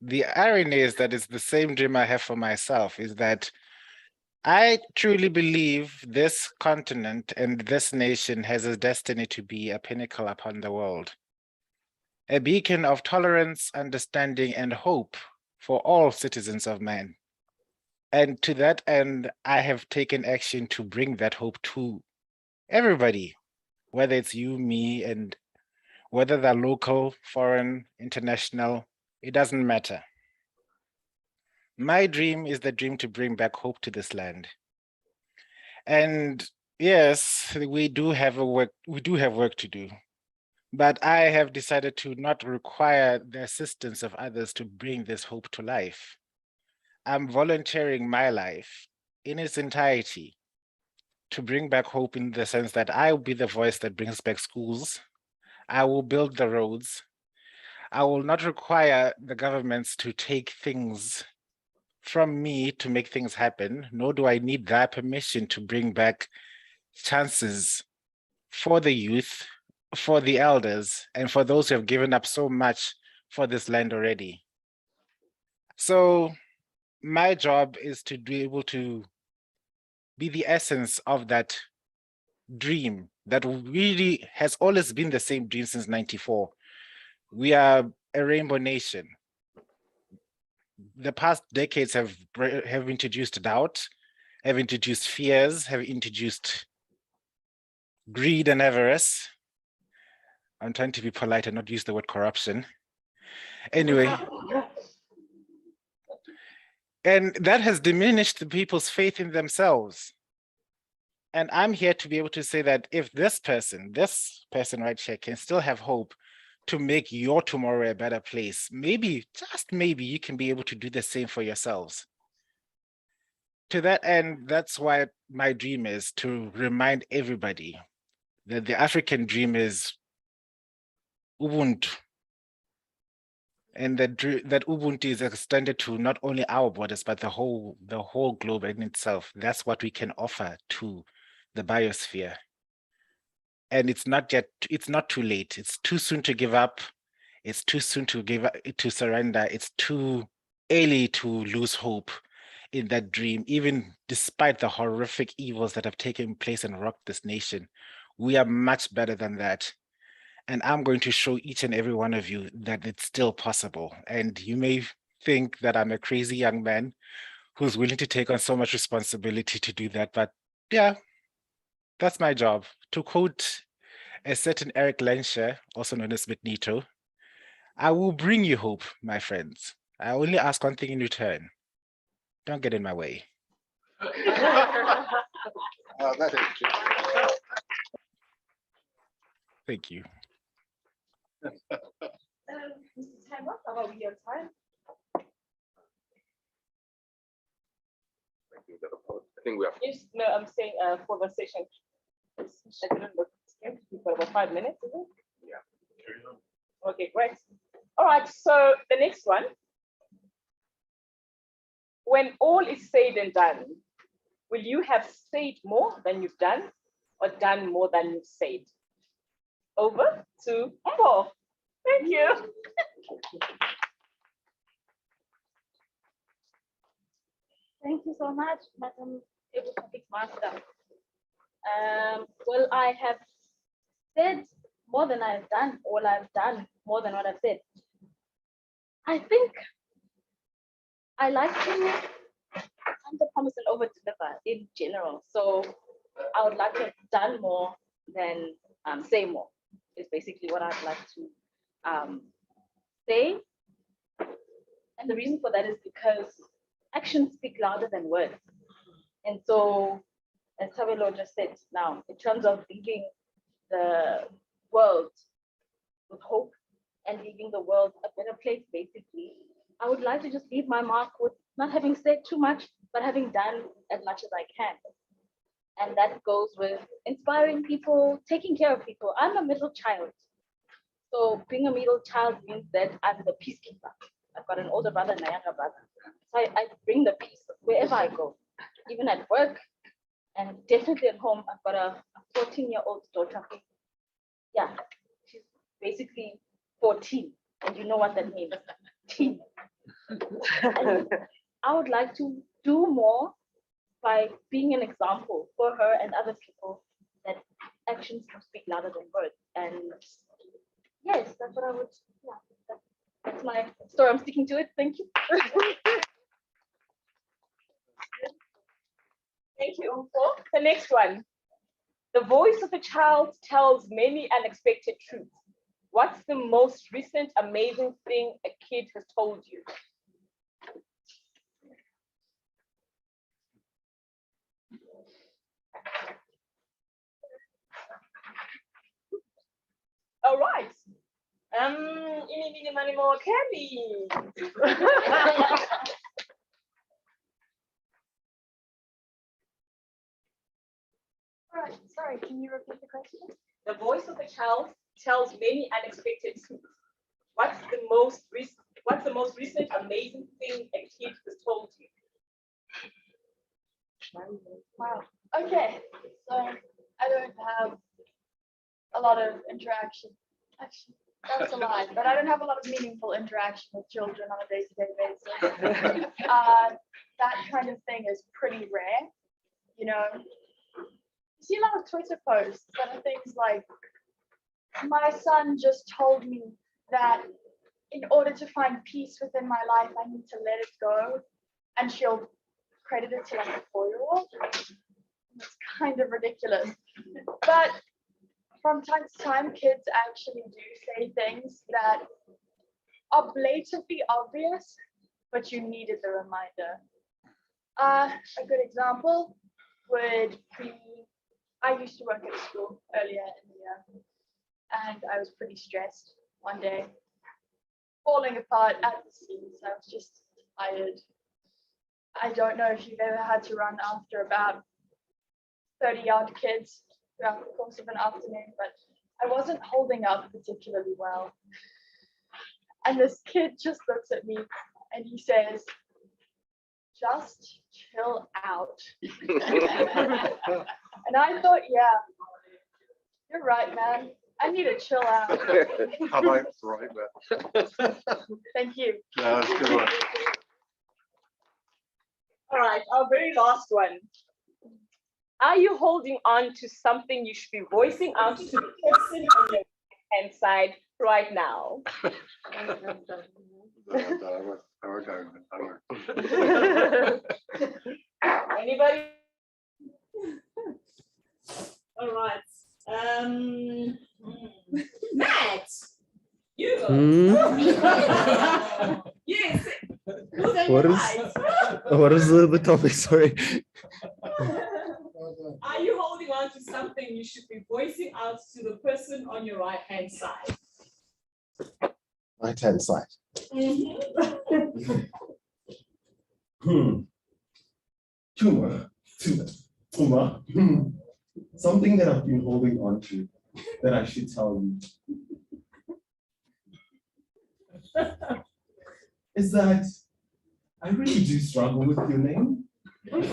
The irony is that it's the same dream I have for myself, is that I truly believe this continent and this nation has a destiny to be a pinnacle upon the world, a beacon of tolerance, understanding, and hope for all citizens of man. And to that end, I have taken action to bring that hope to everybody, whether it's you, me, and whether they're local, foreign, international, it doesn't matter. My dream is the dream to bring back hope to this land. And yes, we do have work to do. But I have decided to not require the assistance of others to bring this hope to life. I'm volunteering my life in its entirety to bring back hope, in the sense that I will be the voice that brings back schools. I will build the roads. I will not require the governments to take things from me to make things happen, nor do I need their permission to bring back chances for the youth, for the elders, and for those who have given up so much for this land already. So my job is to be able to be the essence of that dream that really has always been the same dream since '94. We are a rainbow nation. The past decades have introduced doubt, have introduced fears, have introduced greed and avarice. I'm trying to be polite and not use the word corruption. Anyway, and that has diminished the people's faith in themselves. And I'm here to be able to say that if this person right here can still have hope to make your tomorrow a better place, maybe, just maybe, you can be able to do the same for yourselves. To that end, that's why my dream is to remind everybody that the African dream is Ubuntu. And that Ubuntu is extended to not only our borders, but the whole globe in itself. That's what we can offer to the biosphere. And it's not too late. It's too soon to give up. It's too soon to surrender. It's too early to lose hope in that dream, even despite the horrific evils that have taken place and rocked this nation. We are much better than that. And I'm going to show each and every one of you that it's still possible. And you may think that I'm a crazy young man who's willing to take on so much responsibility to do that. But yeah, that's my job. To quote a certain Eric Lenscher, also known as Magneto, I will bring you hope, my friends. I only ask one thing in return. Don't get in my way. Oh, that is true. Thank you. Time up, how about we have time? I think we have. Yes, no, I'm saying for the session. I didn't look. We've got about 5 minutes, is it? Yeah. Okay, great. All right, so the next one. When all is said and done, will you have said more than you've done, or done more than you've said? Over to Mbo. Thank you. Thank you so much, Madam Able Topic Master. Well, I have said more than I've done, or I've done more than what I've said. I think I like to under promise and over deliver in general. So I would like to have done more than say more, is basically what I'd like to say. And the reason for that is because actions speak louder than words. And so, as Tabelo just said now, in terms of leaving the world with hope and leaving the world a better place, basically, I would like to just leave my mark with not having said too much, but having done as much as I can. And that goes with inspiring people, taking care of people. I'm a middle child. So being a middle child means that I'm the peacekeeper. I've got an older brother and a younger brother. So I bring the peace wherever I go, even at work and definitely at home. I've got a 14-year-old daughter. Yeah, she's basically 14, and you know what that means, teen. And I would like to do more by being an example for her and other people that actions can speak louder than words. And yes, that's what I would, yeah, that's my story. I'm sticking to it. Thank you. Thank you, Umfo. The next one. The voice of a child tells many unexpected truths. What's the most recent amazing thing a kid has told you? All right. Ini, mini, money, more candy. All right, sorry, can you repeat the question? The voice of a child tells many unexpected truths. What's the most recent amazing thing a kid has told you? Wow. Okay, so I don't have a lot of interaction. Actually, that's a lie, but I don't have a lot of meaningful interaction with children on a day-to-day basis. That kind of thing is pretty rare, you know. You see a lot of Twitter posts that are things like, my son just told me that in order to find peace within my life, I need to let it go, and she'll credit it to like a 4-year-old. It's kind of ridiculous. But from time to time, kids actually do say things that are blatantly obvious, but you needed the reminder. A good example would be, I used to work at a school earlier in the year, and I was pretty stressed one day, falling apart at the seams. I was just tired. I don't know if you've ever had to run after about 30-yard kids throughout the course of an afternoon, but I wasn't holding up particularly well. And this kid just looks at me and he says, just chill out. And I thought, yeah, you're right, man. I need to chill out. How about right there? Thank you. No, that's a good one. All right, our very last one. Are you holding on to something you should be voicing out to the person on your hand side right now? Anybody? All right. Matt, you go. Yes. What is the topic? Sorry. Are you holding on to something you should be voicing out to the person on your right hand side? Right hand side. Tuma. Something that I've been holding on to that I should tell you is that I really do struggle with your name. But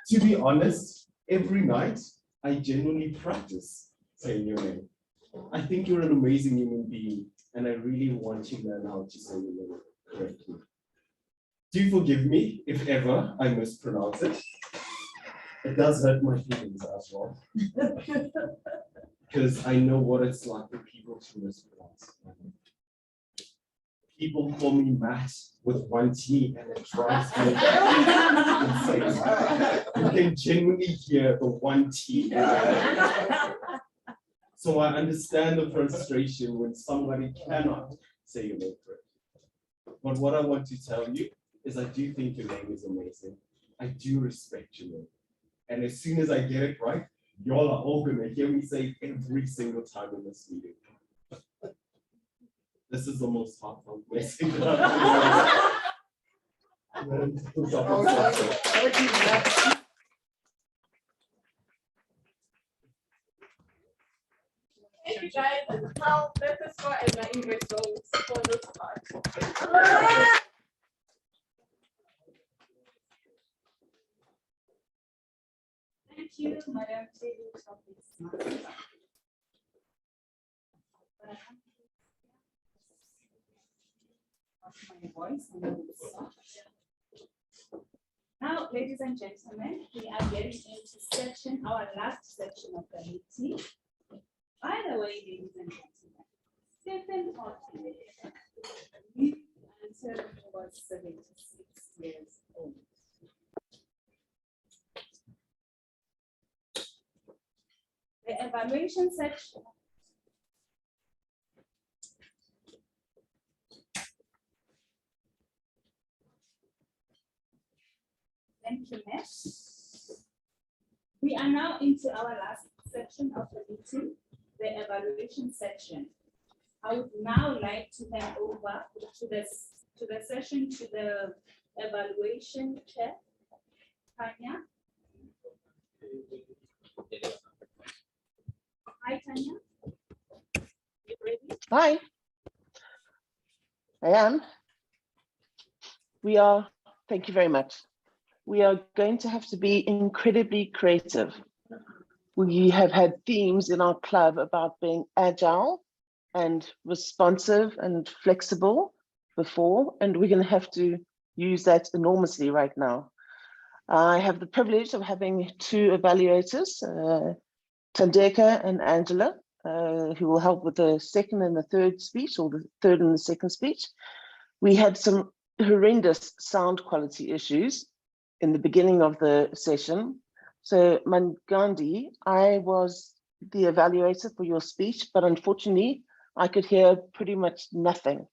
to be honest, every night I genuinely practice saying your name. I think you're an amazing human being, and I really want to learn how to say your name correctly. Do forgive me if ever I mispronounce it. It does hurt my feelings as well, because I know what it's like for people to mispronounce. People call me Matt with one T, and it drives me insane. You can genuinely hear the one T. So I understand the frustration when somebody cannot say your name correctly. But what I want to tell you is I do think your name is amazing. I do respect your name. And as soon as I get it right, y'all are all going to hear me say it every single time in this meeting. This is the most heartfelt message that I've ever. Thank you guys. Well, let us go and my English songs for this part. Thank you, Madam Chair. My voice. Now, ladies and gentlemen, we are getting into section, our last section of the meeting. By the way, ladies and gentlemen, Stephen Hawking until he was 76 years old. The evaluation section. Thank you, Mesh. We are now into our last section of the meeting, the evaluation section. I would now like to hand over to the session to the evaluation chair, Tanya. Hi, Tanya. You ready? Hi. I am. We are, thank you very much. We are going to have to be incredibly creative. We have had themes in our club about being agile and responsive and flexible before, and we're going to have to use that enormously right now. I have the privilege of having two evaluators, Tandeka and Angela, who will help with the second and the third speech, or the third and the second speech. We had some horrendous sound quality issues in the beginning of the session. So Mangandi, I was the evaluator for your speech, but unfortunately, I could hear pretty much nothing.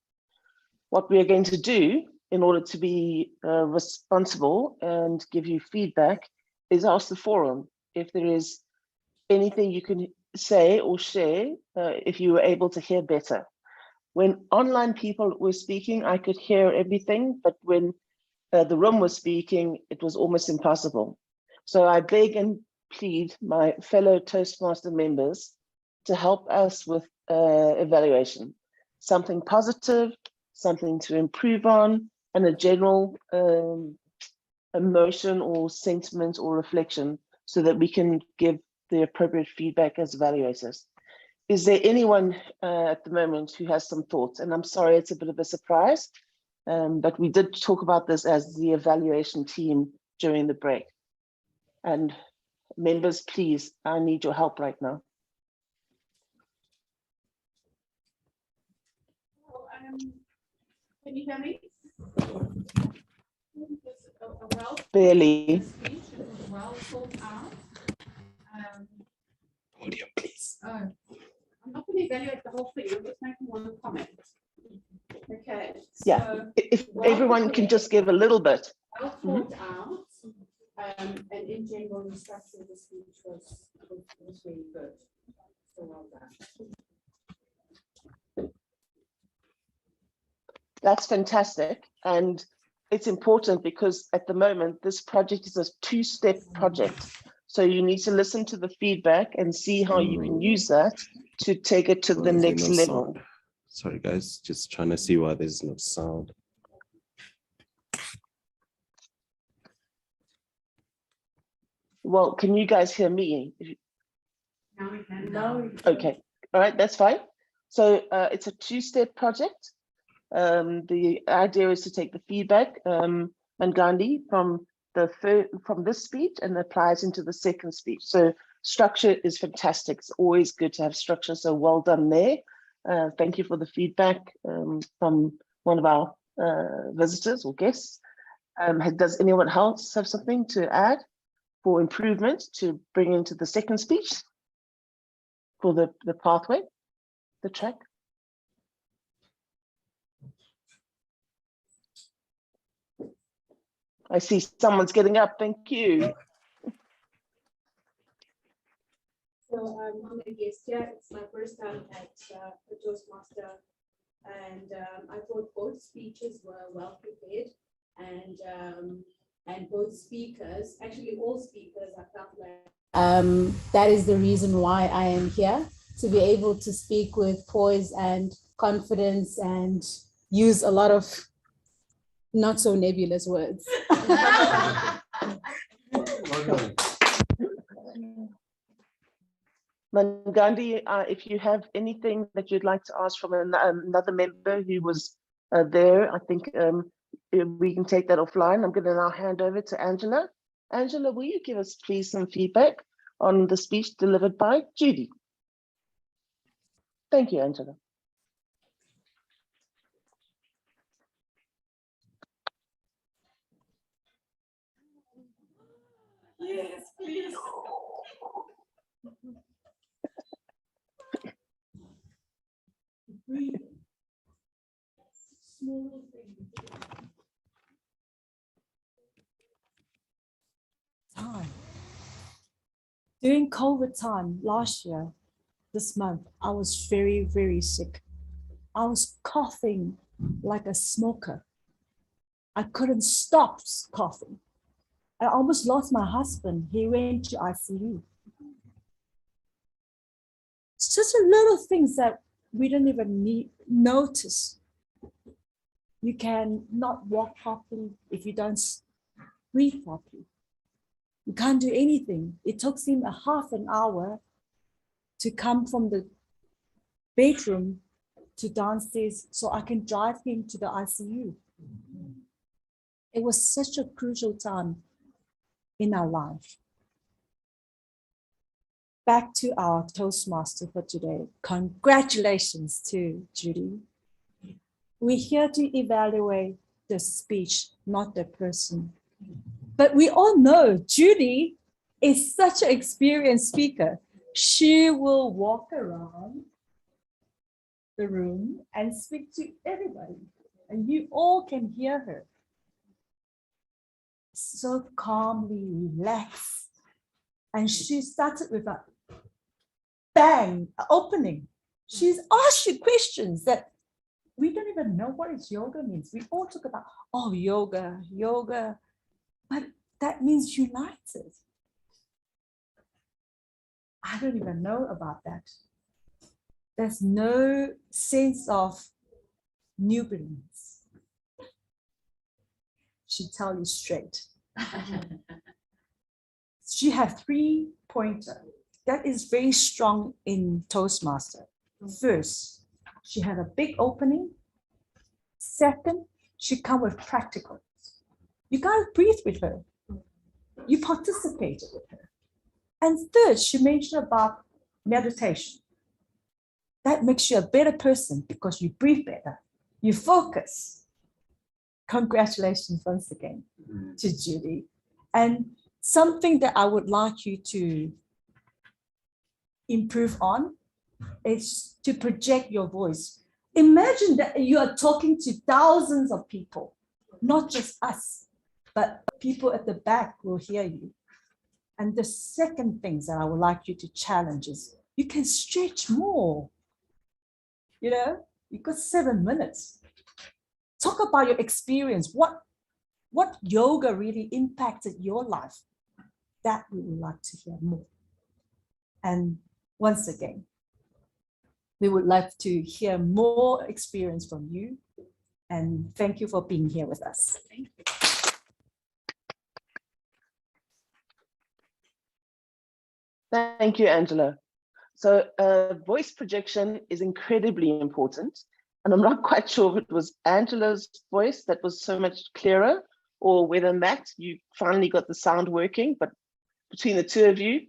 What we are going to do in order to be responsible and give you feedback is ask the forum if there is anything you can say or share if you were able to hear better. When online people were speaking, I could hear everything, but when the room was speaking, it was almost impossible. So I beg and plead my fellow Toastmaster members to help us with evaluation. Something positive, something to improve on, and a general emotion or sentiment or reflection so that we can give the appropriate feedback as evaluators. Is there anyone at the moment who has some thoughts? And I'm sorry, it's a bit of a surprise, but we did talk about this as the evaluation team during the break. And members, please, I need your help right now. Can you hear me? Barely. Well thought out. Podium, please. I'm not going to evaluate the whole thing. I'm just making one comment. Okay. Yeah, So, if well everyone can prepared, just give a little bit. well thought out, and in general, the structure of the speech was really good. So well done. That's fantastic. And it's important because at the moment, this project is a two-step project. So you need to listen to the feedback and see how you can use that to take it to the Why is there next no level. sound? Sorry, guys, just trying to see why there's no sound. Well, can you guys hear me? Now we can. Okay, all right, that's fine. So it's a two-step project. The idea is to take the feedback, Mangandi, from this speech and applies into the second speech. So structure is fantastic. It's always good to have structure. So well done there. Thank you for the feedback from one of our visitors or guests. Does anyone else have something to add for improvement to bring into the second speech for the pathway, the track? I see someone's getting up. Thank you. So I'm a guest here. It's my first time at the Toastmaster, and I thought both speeches were well prepared, and both speakers, actually all speakers, I felt like that is the reason why I am here. to be able to speak with poise and confidence and use a lot of not so nebulous words. Mangandi, if you have anything that you'd like to ask from another member who was there, I think we can take that offline. I'm going to now hand over to Angela. Angela, will you give us please some feedback on the speech delivered by Judy? Thank you, Angela. Yes, please. Breathe. Small thing. Time. During COVID time last year, this month, I was very, very sick. I was coughing like a smoker. I couldn't stop coughing. I almost lost my husband. He went to ICU. It's just a little things that we don't even notice. You can not walk properly if you don't breathe properly. You can't do anything. It took him a half an hour to come from the bedroom to downstairs so I can drive him to the ICU. It was such a crucial time in our life. Back to our Toastmaster for today. Congratulations to Judy. We're here to evaluate the speech, not the person. But we all know Judy is such an experienced speaker. She will walk around the room and speak to everybody, and you all can hear her. So calmly, relaxed. And she started with a bang, opening. She's asked you questions that we don't even know what is yoga means. We all talk about, oh, yoga, but that means united. I don't even know about that. There's no sense of newbies. She tell you straight. She has 3-pointer. That is very strong in Toastmaster. First, she had a big opening. Second, she come with practicals. You gotta breathe with her. You participated with her. And third, she mentioned about meditation. That makes you a better person because you breathe better. You focus. Congratulations once again to Judy. And something that I would like you to improve on is to project your voice. Imagine that you are talking to thousands of people, not just us, but people at the back will hear you. And the second thing that I would like you to challenge is you can stretch more. You know, you got 7 minutes. Talk about your experience. What yoga really impacted your life? That we would like to hear more. And once again, we would like to hear more experience from you. And thank you for being here with us. Thank you. Thank you, Angela. So voice projection is incredibly important. And I'm not quite sure if it was Angela's voice that was so much clearer or whether Matt, you finally got the sound working, but between the two of you,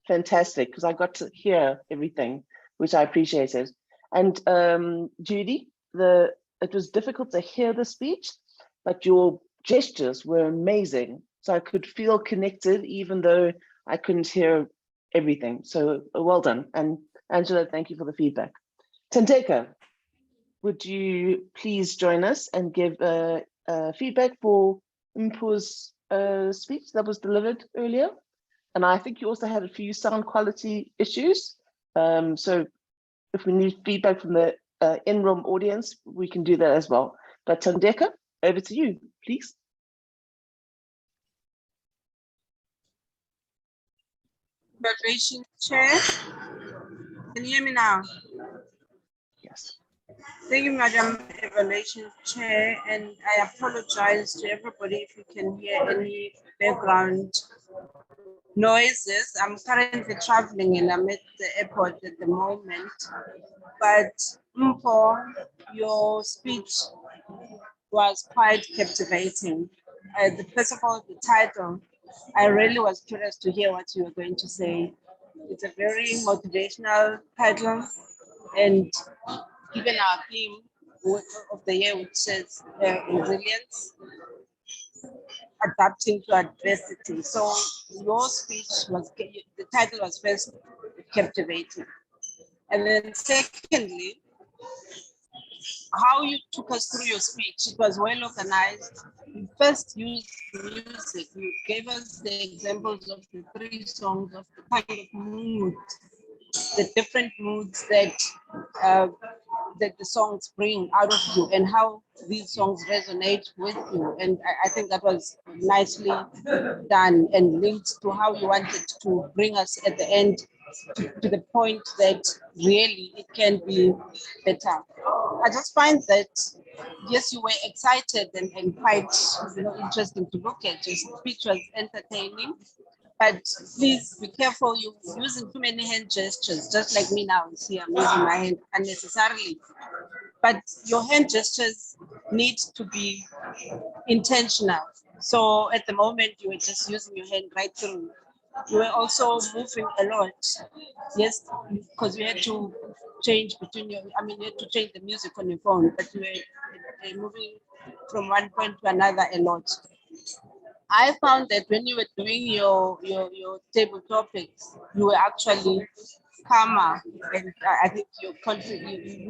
fantastic, because I got to hear everything, which I appreciated. And Judy, it was difficult to hear the speech, but your gestures were amazing. So I could feel connected, even though I couldn't hear everything. So well done. And Angela, thank you for the feedback. Tanteka, would you please join us and give feedback for Mpu's speech that was delivered earlier? And I think you also had a few sound quality issues. So if we need feedback from the in-room audience, we can do that as well. But Tandeka, over to you, please. Congratulations, Chair. Can you hear me now? Yes. Thank you, Madam Evaluation Chair, and I apologize to everybody if you can hear any background noises. I'm currently traveling and I'm at the airport at the moment. But Mpo, your speech was quite captivating. First of all, the title, I really was curious to hear what you were going to say. It's a very motivational title, and given our theme of the year, which says resilience, adapting to adversity. So your speech was, the title was first captivating. And then secondly, how you took us through your speech, it was well organized. You first used music. You gave us the examples of the 3 songs of the kind of mood, the different moods that that the songs bring out of you and how these songs resonate with you. And I think that was nicely done and linked to how you wanted to bring us at the end to the point that really it can be better. I just find that, yes, you were excited and quite interesting to look at. Your speech was entertaining. But please be careful, you're using too many hand gestures, just like me now. See, I'm using my hand unnecessarily. But your hand gestures need to be intentional. So at the moment, you were just using your hand right through. You were also moving a lot. Yes, because you had to change between you had to change the music on your phone, but you were moving from one point to another a lot. I found that when you were doing your table topics, you were actually calmer, and I think you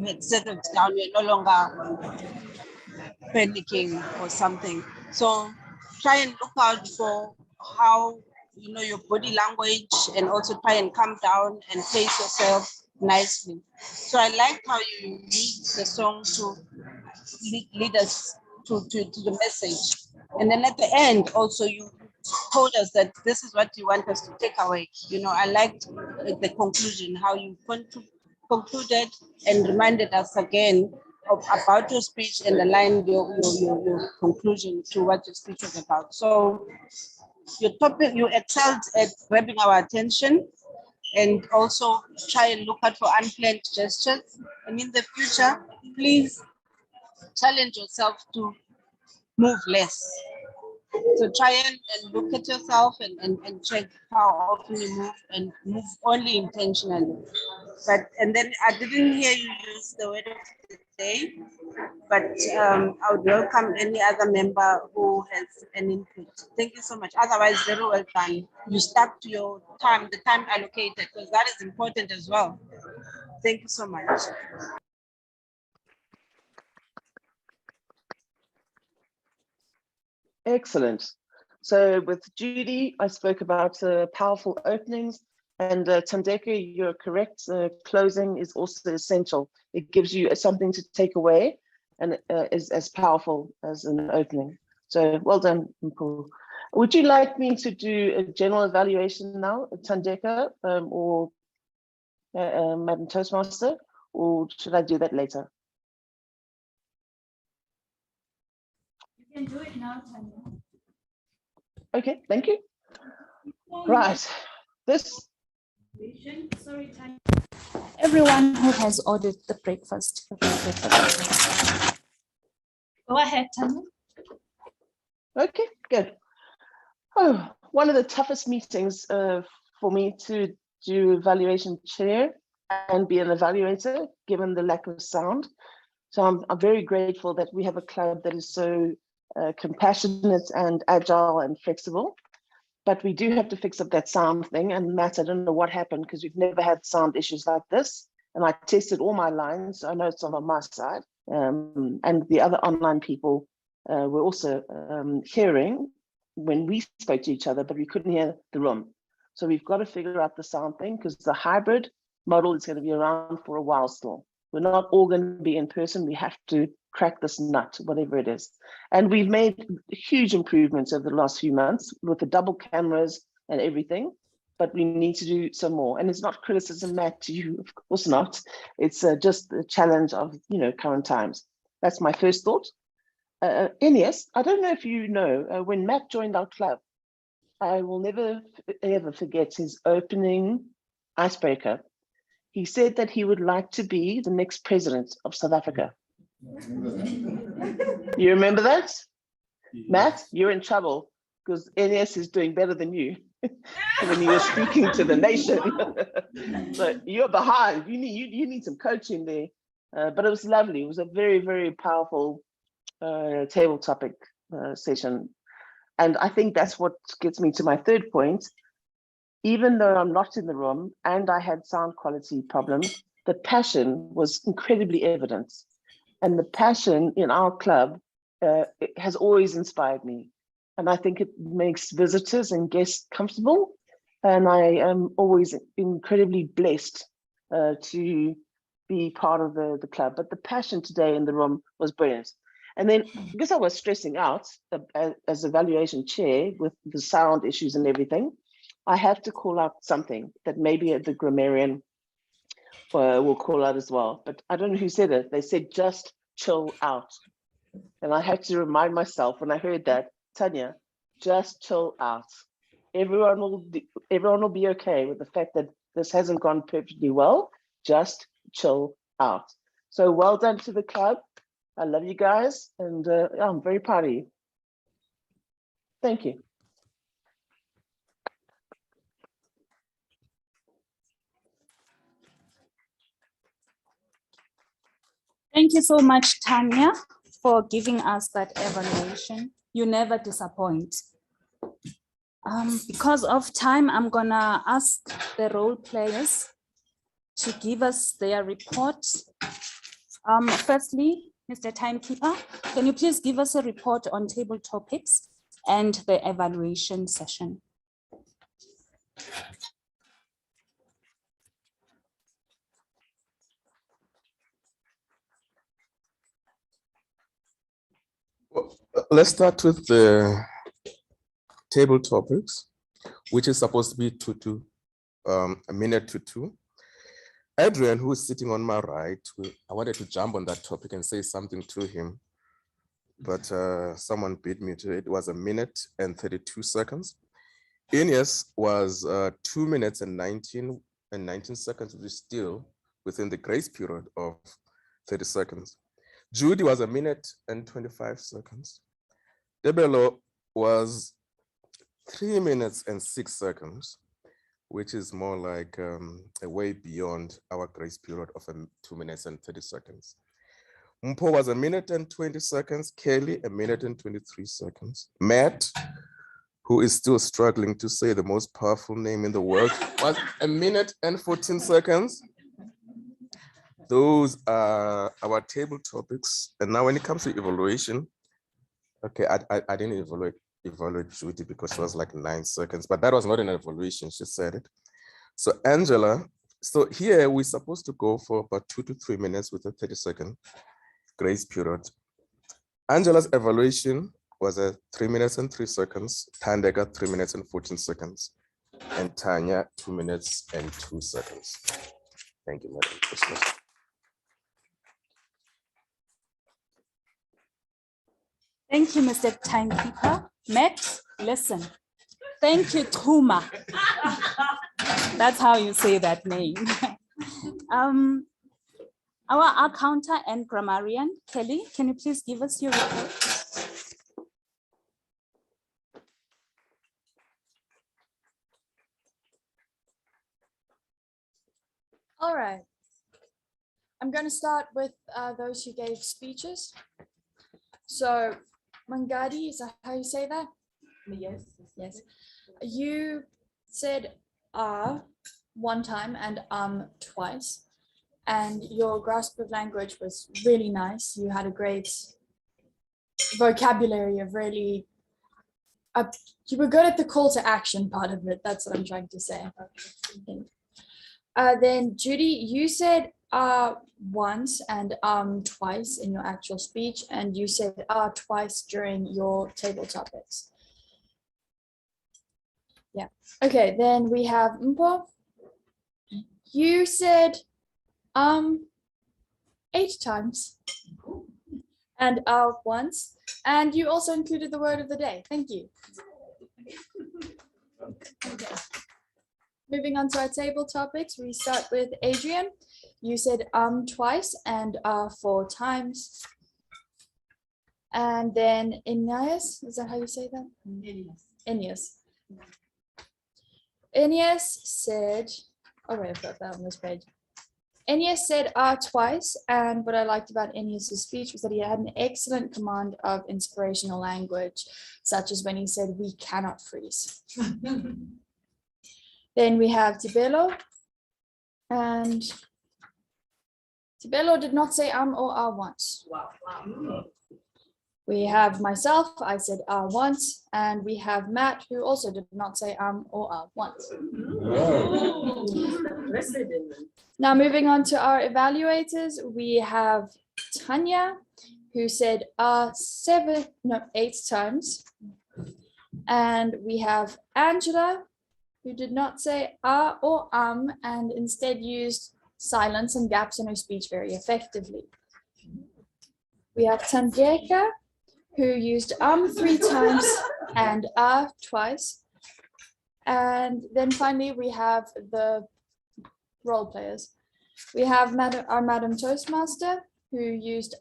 had settled down. You're no longer panicking or something. So try and look out for how your body language, and also try and calm down and pace yourself nicely. So I like how you use the song to lead us to the message. And then at the end, also, you told us that this is what you want us to take away. I liked the conclusion, how you concluded and reminded us again about your speech and aligned your conclusion to what your speech was about. So your topic, you excelled at grabbing our attention, and also try and look out for unplanned gestures. And in the future, please challenge yourself to move less. So try and look at yourself and check how often you move, and move only intentionally. And then I didn't hear you use the word of the day, but I would welcome any other member who has an input. Thank you so much. Otherwise, very well done. You stuck to your time, the time allocated, because that is important as well. Thank you so much. Excellent. So with Judy, I spoke about powerful openings, and Tandeka, you're correct. Closing is also essential. It gives you something to take away, and is as powerful as an opening. So well done, Mpho. Would you like me to do a general evaluation now, Tandeka, or Madam Toastmaster, or should I do that later? You can do it now, Tanya. Okay, thank you. Right, this. Sorry, Tanya. Everyone who has ordered the breakfast. Go ahead, Tanya. Okay, good. Oh, one of the toughest meetings for me to do evaluation chair and be an evaluator, given the lack of sound. So I'm very grateful that we have a club that is so compassionate and agile and flexible. But we do have to fix up that sound thing. And Matt, I don't know what happened, because we've never had sound issues like this. And I tested all my lines. So I know it's not on my side. And the other online people were also hearing when we spoke to each other, but we couldn't hear the room. So we've got to figure out the sound thing, because the hybrid model is going to be around for a while still. We're not all going to be in person. We have to crack this nut, whatever it is. And we've made huge improvements over the last few months with the double cameras and everything. but we need to do some more. And it's not criticism, Matt, to you, of course not. It's just the challenge of, current times. That's my first thought. Ines, I don't know if you know, when Matt joined our club, I will never ever forget his opening icebreaker. He said that he would like to be the next president of South Africa. You remember that? Matt, you're in trouble because NS is doing better than you when you were speaking to the nation. So you're behind. You need some coaching there. But it was lovely. It was a very, very powerful table topic session. And I think that's what gets me to my third point. Even though I'm not in the room and I had sound quality problems, the passion was incredibly evident. And the passion in our club it has always inspired me. And I think it makes visitors and guests comfortable. And I am always incredibly blessed to be part of the club. But the passion today in the room was brilliant. And then because I was stressing out as evaluation chair with the sound issues and everything, I have to call out something that maybe the grammarian will call out as well. But I don't know who said it. They said, just chill out. And I had to remind myself when I heard that, Tanya, just chill out. Everyone will be okay with the fact that this hasn't gone perfectly well. Just chill out. So well done to the club. I love you guys, and I'm very proud of you. Thank you. Thank you so much, Tanya, for giving us that evaluation. You never disappoint. Because of time, I'm gonna ask the role players to give us their report. Firstly, Mr. Timekeeper, can you please give us a report on table topics and the evaluation session? Well, let's start with the table topics, which is supposed to be a minute to two. Adrian, who is sitting on my right, I wanted to jump on that topic and say something to him, but someone beat me to it. It was a minute and 32 seconds. Ines was 2 minutes and 19 seconds, which is still within the grace period of 30 seconds. Judy was a minute and 25 seconds. Debelo was 3 minutes and 6 seconds, which is more like a way beyond our grace period of 2 minutes and 30 seconds. Mpo was a minute and 20 seconds. Kelly, a minute and 23 seconds. Matt, who is still struggling to say the most powerful name in the world, was a minute and 14 seconds. Those are our table topics. And now when it comes to evaluation, okay, I didn't evaluate Judy because she was like 9 seconds, but that was not an evaluation, she said it. So Angela, so here we're supposed to go for about 2 to 3 minutes with a 30-second grace period. Angela's evaluation was a 3 minutes and 3 seconds, Tandega 3 minutes and 14 seconds, and Tanya 2 minutes and 2 seconds. Thank you, Madam President. Thank you, Mr. Timekeeper. Matt, listen. Thank you, Tuma. That's how you say that name. Our accounter and grammarian, Kelly, can you please give us your report? All right. I'm going to start with those who gave speeches. So, Mangadi, is that how you say that? Yes. Yes. You said one time and twice, and your grasp of language was really nice. You had a great vocabulary of really, you were good at the call to action part of it. That's what I'm trying to say. Then Judy, you said once and twice in your actual speech, and you said twice during your table topics. Yeah. Okay, then we have Mpo. You said 8 times and once, and you also included the word of the day. Thank you. Okay. Moving on to our table topics, we start with Adrian. You said twice and 4 times. And then Ineas, is that how you say that? Ineas. Ineas said, oh wait, I've got that on this page. Ineas said twice, and what I liked about Ineas's speech was that he had an excellent command of inspirational language, such as when he said, "We cannot freeze." Then we have Tibelo, and Tibelo did not say or once. We have myself, I said once, and we have Matt, who also did not say or once. Now moving on to our evaluators, we have Tanya, who said 8 times, and we have Angela, who did not say or and instead used silence and gaps in her speech very effectively. We have Tandeka, who used 3 times and twice. And then finally, we have the role players. We have our Madam Toastmaster, who used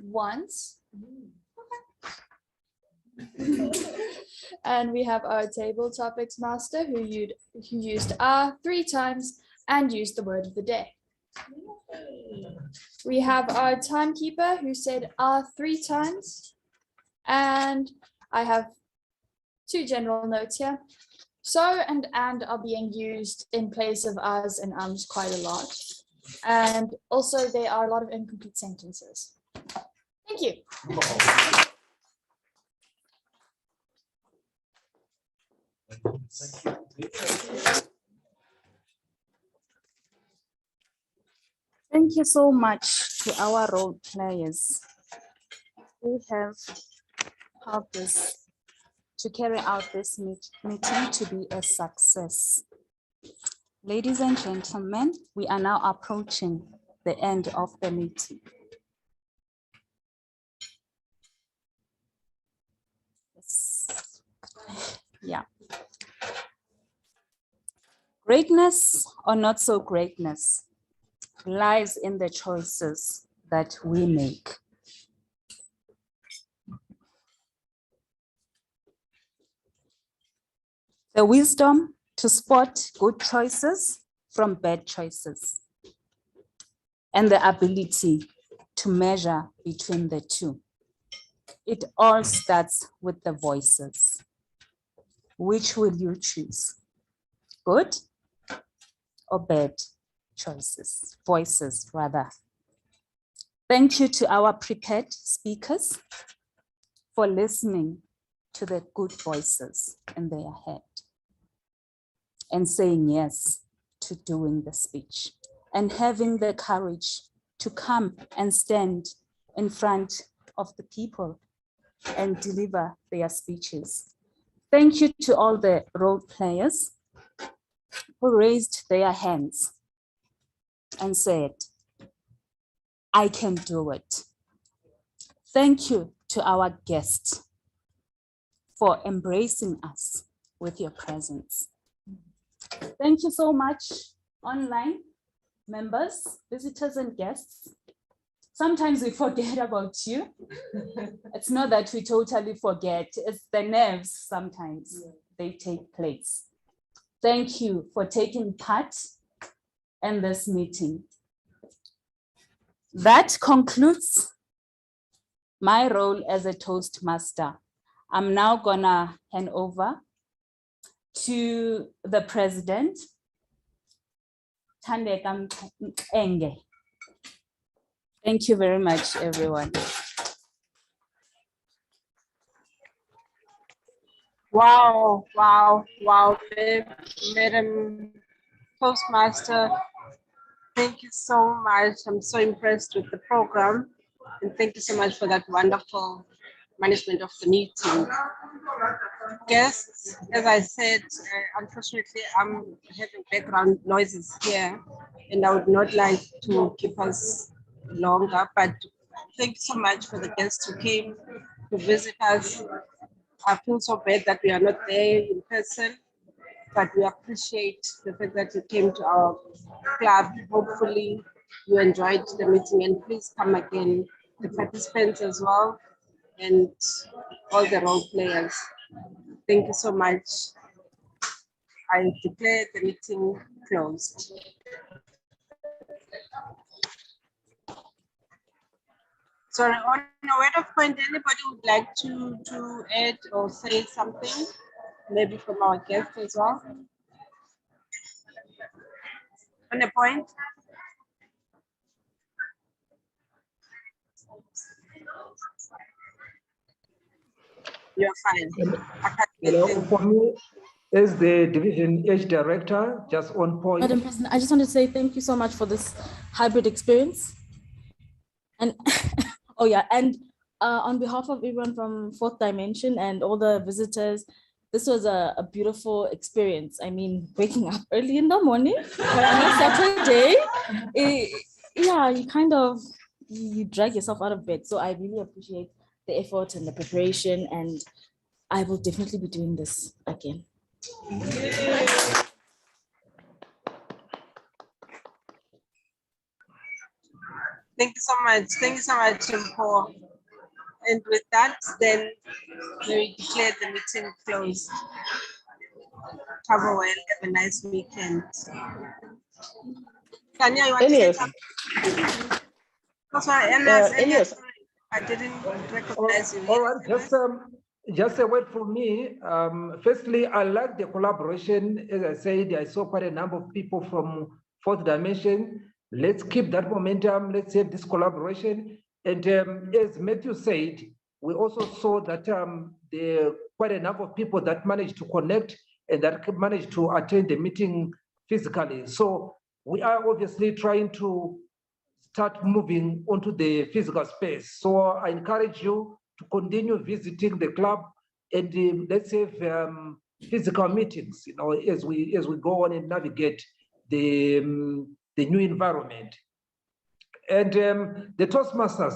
once. And we have our table topics master, who used 3 times and used the word of the day. We have our timekeeper, who said 3 times. And I have 2 general notes here. So and are being used in place of us and ums quite a lot. And also there are a lot of incomplete sentences. Thank you. Thank you so much to our role players who have helped us to carry out this meeting to be a success. Ladies and gentlemen, we are now approaching the end of the meeting. Yes. Yeah. Greatness or not so greatness lies in the choices that we make. The wisdom to spot good choices from bad choices, and the ability to measure between the two. It all starts with the voices. Which will you choose? Good or bad choices? Voices, rather. Thank you to our prepared speakers for listening to the good voices in their head and saying yes to doing the speech and having the courage to come and stand in front of the people and deliver their speeches. Thank you to all the role players who raised their hands and said, I can do it. Thank you to our guests for embracing us with your presence. Thank you so much, online members, visitors, and guests. Sometimes we forget about you. It's not that we totally forget, it's the nerves sometimes they take place. Thank you for taking part in this meeting. That concludes my role as a Toastmaster. I'm now gonna hand over to the president, Tandeka Enge. Thank you very much, everyone. Wow, Madam Toastmaster. Thank you so much. I'm so impressed with the program. And thank you so much for that wonderful management of the meeting. guests. As I said, unfortunately, I'm having background noises here, and I would not like to keep us longer, but thank you so much for the guests who came to visit us. I feel so bad that we are not there in person, but we appreciate the fact that you came to our club. Hopefully you enjoyed the meeting, and please come again, the participants as well, and all the role players. Thank you so much. I declare the meeting closed. Sorry, on a word of point, anybody would like to add or say something? Maybe from our guests as well. On a point? You're fine. For me, as the Division H Director, just on point. Madam President, I just want to say thank you so much for this hybrid experience. And oh yeah, and on behalf of everyone from Fourth Dimension and all the visitors, this was a beautiful experience. I mean, waking up early in the morning on a Saturday, yeah, you kind of, you drag yourself out of bed. So I really appreciate the effort and the preparation, and I will definitely be doing this again. Thank you so much. Thank you so much, Paul. And with that, then we declare the meeting closed. Travel well, have a nice weekend. Tanya, you want to say something? Oh, sorry, Elias, sorry, I didn't recognize you. All right, just a word from me. Firstly, I like the collaboration. As I said, I saw quite a number of people from Fourth Dimension. Let's keep that momentum. Let's have this collaboration. And as Matthew said, we also saw that there are quite a number of people that managed to connect and that managed to attend the meeting physically. So we are obviously trying to start moving onto the physical space. So I encourage you to continue visiting the club and let's have physical meetings, you know, as we go on and navigate the new environment. And the Toastmasters,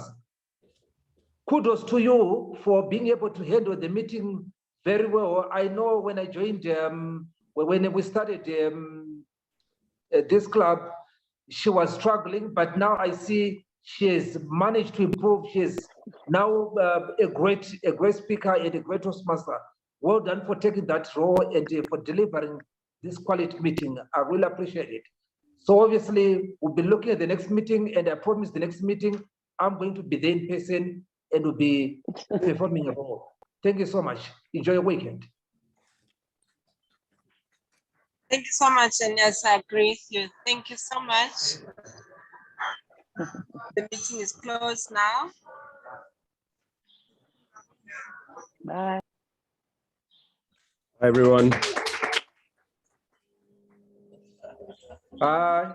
kudos to you for being able to handle the meeting very well. I know when I joined, when we started this club, she was struggling, but now I see she has managed to improve. She is now a great speaker and a great Toastmaster. Well done for taking that role and for delivering this quality meeting. I really appreciate it. So obviously, we'll be looking at the next meeting, and I promise the next meeting, I'm going to be there in person and will be performing a role. Thank you so much. Enjoy your weekend. Thank you so much, and yes, I agree with you. Thank you so much. The meeting is closed now. Bye. Hi, everyone. Bye.